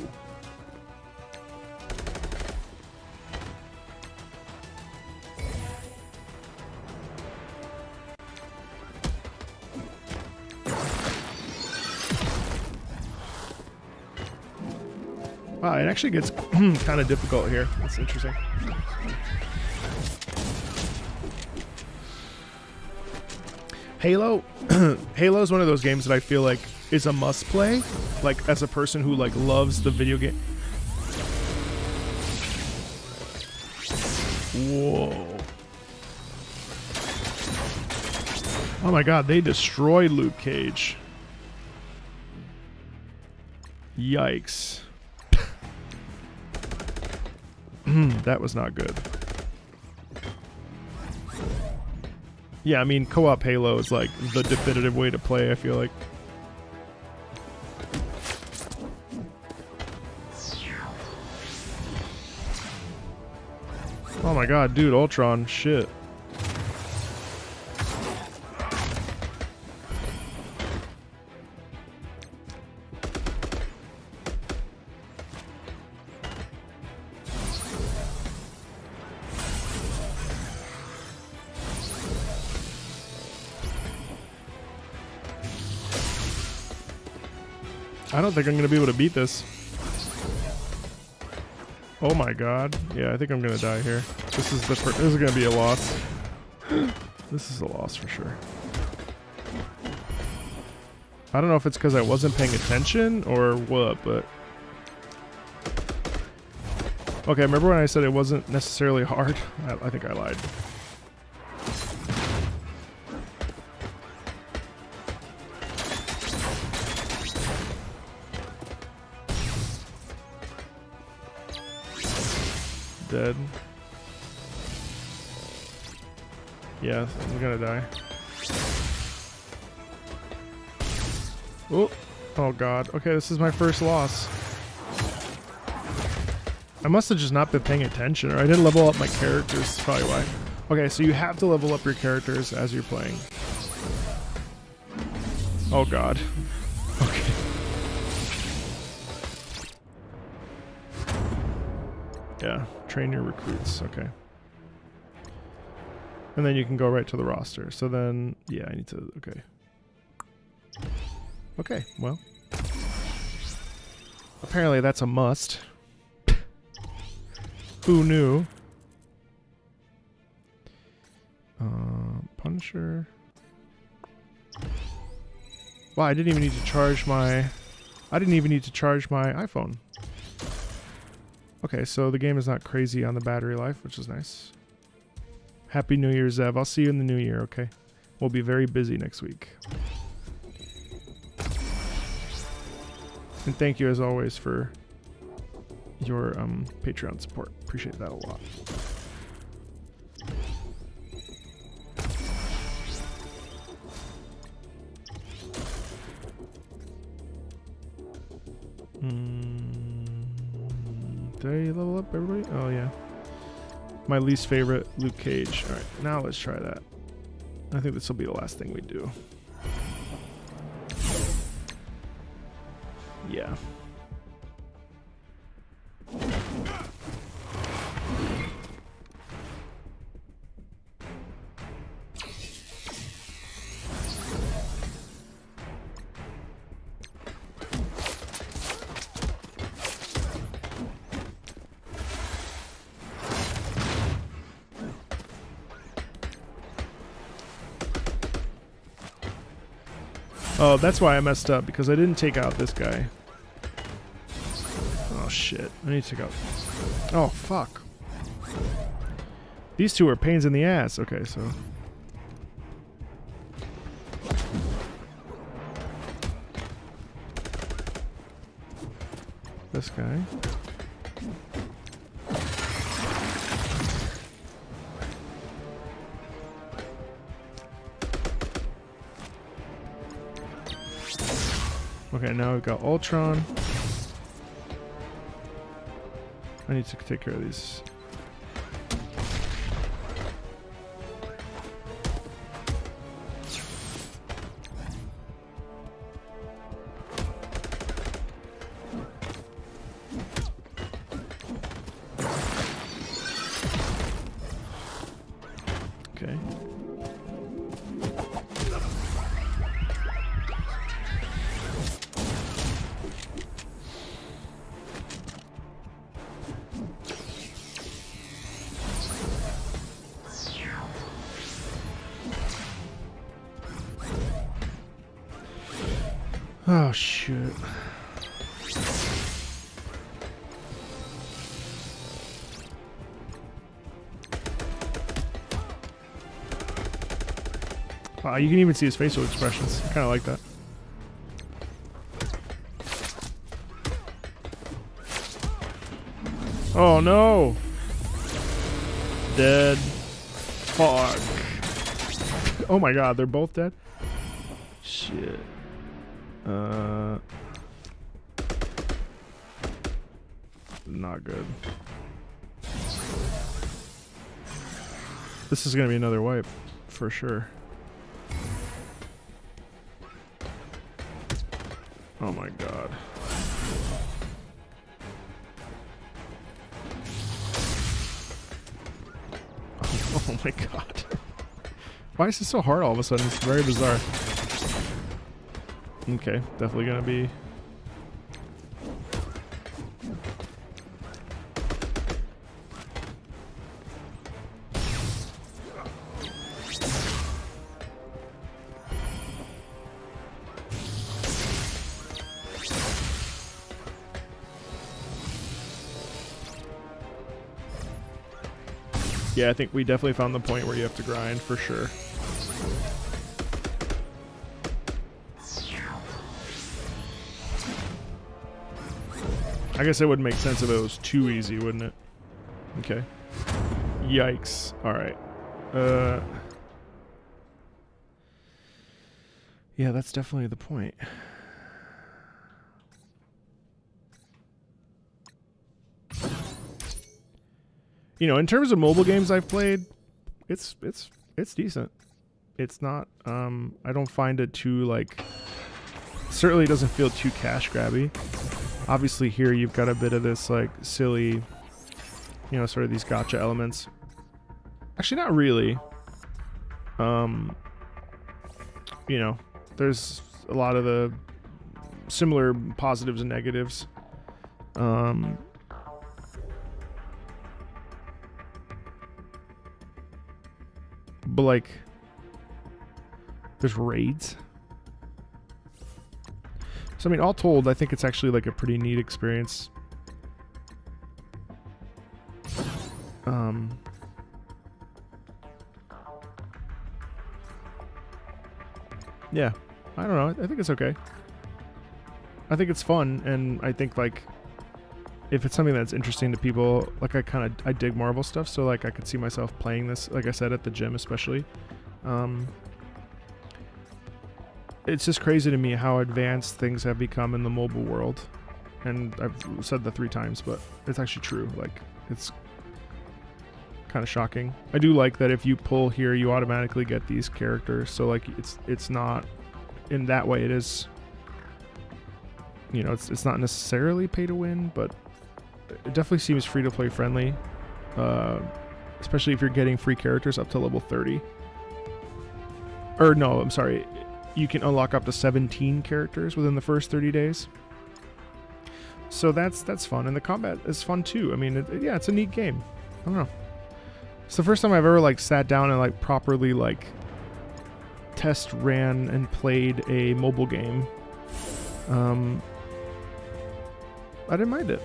Wow, it actually gets kind of difficult here. That's interesting. Halo Halo is one of those games that I feel like is a must play, like as a person who like loves the video game. Whoa. Oh my god, they destroyed Luke Cage. Yikes. That was not good. Yeah, I mean, co-op Halo is like the definitive way to play, I feel like. Oh my god, dude, Ultron, shit. I don't think I'm going to be able to beat this. Oh my god. Yeah, I think I'm going to die here. This is going to be a loss. This is a loss for sure. I don't know if it's because I wasn't paying attention or what, but... Okay, remember when I said it wasn't necessarily hard? I think I lied. Dead. Yeah, I'm gonna die. Oh god. Okay, this is my first loss. I must have just not been paying attention, or I didn't level up my characters. That's probably why. Okay, so you have to level up your characters as you're playing. Oh god. Okay. Yeah, train your recruits. Okay. And then you can go right to the roster. So then, yeah, I need to, okay. Okay, well. Apparently that's a must. Who knew? Punisher. Wow, I didn't even need to charge my iPhone. Okay, so the game is not crazy on the battery life, which is nice. Happy New Year, Zev. I'll see you in the new year, okay? We'll be very busy next week. And thank you, as always, for your Patreon support. Appreciate that a lot. Did I level up everybody? Oh, yeah. My least favorite, Luke Cage. Alright, now let's try that. I think this will be the last thing we do. Yeah. Oh, that's why I messed up, because I didn't take out this guy. Oh shit, I need to take out... Oh, fuck. These two are pains in the ass. Okay, so... This guy. Okay, now we've got Ultron. I need to take care of these. Okay. Oh, shit. Wow, you can even see his facial expressions. I kind of like that. Oh, no. Dead. Fuck. Oh my god, they're both dead? Shit. Not good. This is gonna be another wipe, for sure. Oh my god. Oh my god. Why is this so hard all of a sudden? It's very bizarre. Okay, definitely gonna be... Yeah, I think we definitely found the point where you have to grind for sure. I guess it would make sense if it was too easy, wouldn't it? Okay. Yikes. Alright. Yeah, that's definitely the point. You know, in terms of mobile games I've played, it's decent. It's not I don't find it too, like, certainly doesn't feel too cash grabby. Obviously here you've got a bit of this like silly, you know, sort of these gotcha elements. Actually not really. You know, there's a lot of the similar positives and negatives. But like, there's raids. So I mean, all told, I think it's actually like a pretty neat experience. Yeah, I don't know. I think it's okay. I think it's fun, and I think like if it's something that's interesting to people, like I dig Marvel stuff, so like I could see myself playing this, like I said, at the gym especially. It's just crazy to me how advanced things have become in the mobile world. And I've said that 3 times, but it's actually true. Like, it's kind of shocking. I do like that if you pull here, you automatically get these characters. So like, it's not, in that way it is, you know, it's not necessarily pay to win, but it definitely seems free to play friendly. Especially if you're getting free characters up to level 30. Or no, I'm sorry. You can unlock up to 17 characters within the first 30 days. So that's fun, and the combat is fun too. I mean, yeah, it's a neat game. I don't know. It's the first time I've ever like sat down and like properly like test ran and played a mobile game. I didn't mind it.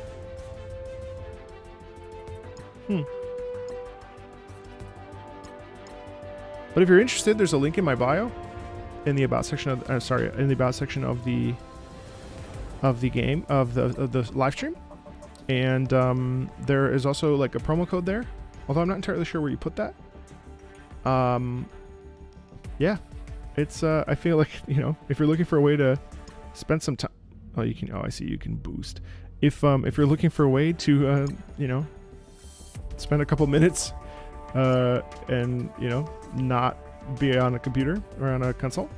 But if you're interested, there's a link in my bio. In the about section of in the about section of the game of the live stream, and there is also like a promo code there, although I'm not entirely sure where you put that. Yeah, it's I feel like, you know, if you're looking for a way to spend some time, I see you can boost. If you're looking for a way to you know, spend a couple minutes and, you know, not be on a computer or on a console,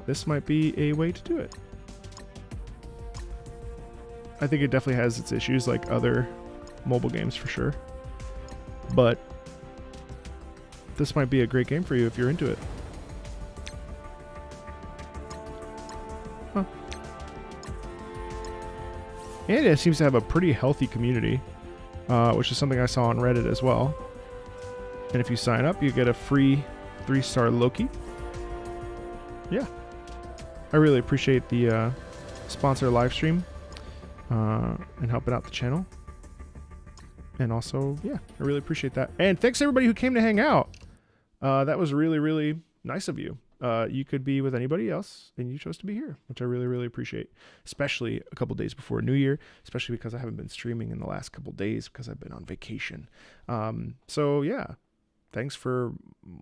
this might be a way to do it. I think it definitely has its issues like other mobile games for sure, but this might be a great game for you if you're into it. Huh. And it seems to have a pretty healthy community, which is something I saw on Reddit as well. And if you sign up, you get a free 3-star Loki. Yeah. I really appreciate the sponsor live stream and helping out the channel. And also, yeah, I really appreciate that. And thanks everybody who came to hang out. That was really, really nice of you. You could be with anybody else, and you chose to be here, which I really, really appreciate. Especially a couple days before New Year, especially because I haven't been streaming in the last couple days because I've been on vacation. So yeah. thanks for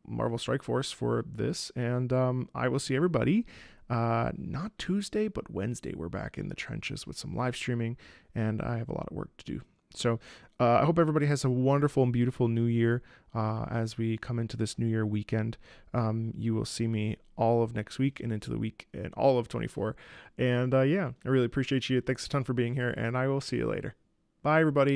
Marvel Strike Force for this. And I will see everybody not Tuesday, but Wednesday. We're back in the trenches with some live streaming, and I have a lot of work to do. So I hope everybody has a wonderful and beautiful new year as we come into this new year weekend. You will see me all of next week and into the week and all of 24. And yeah, I really appreciate you. Thanks a ton for being here, and I will see you later. Bye, everybody.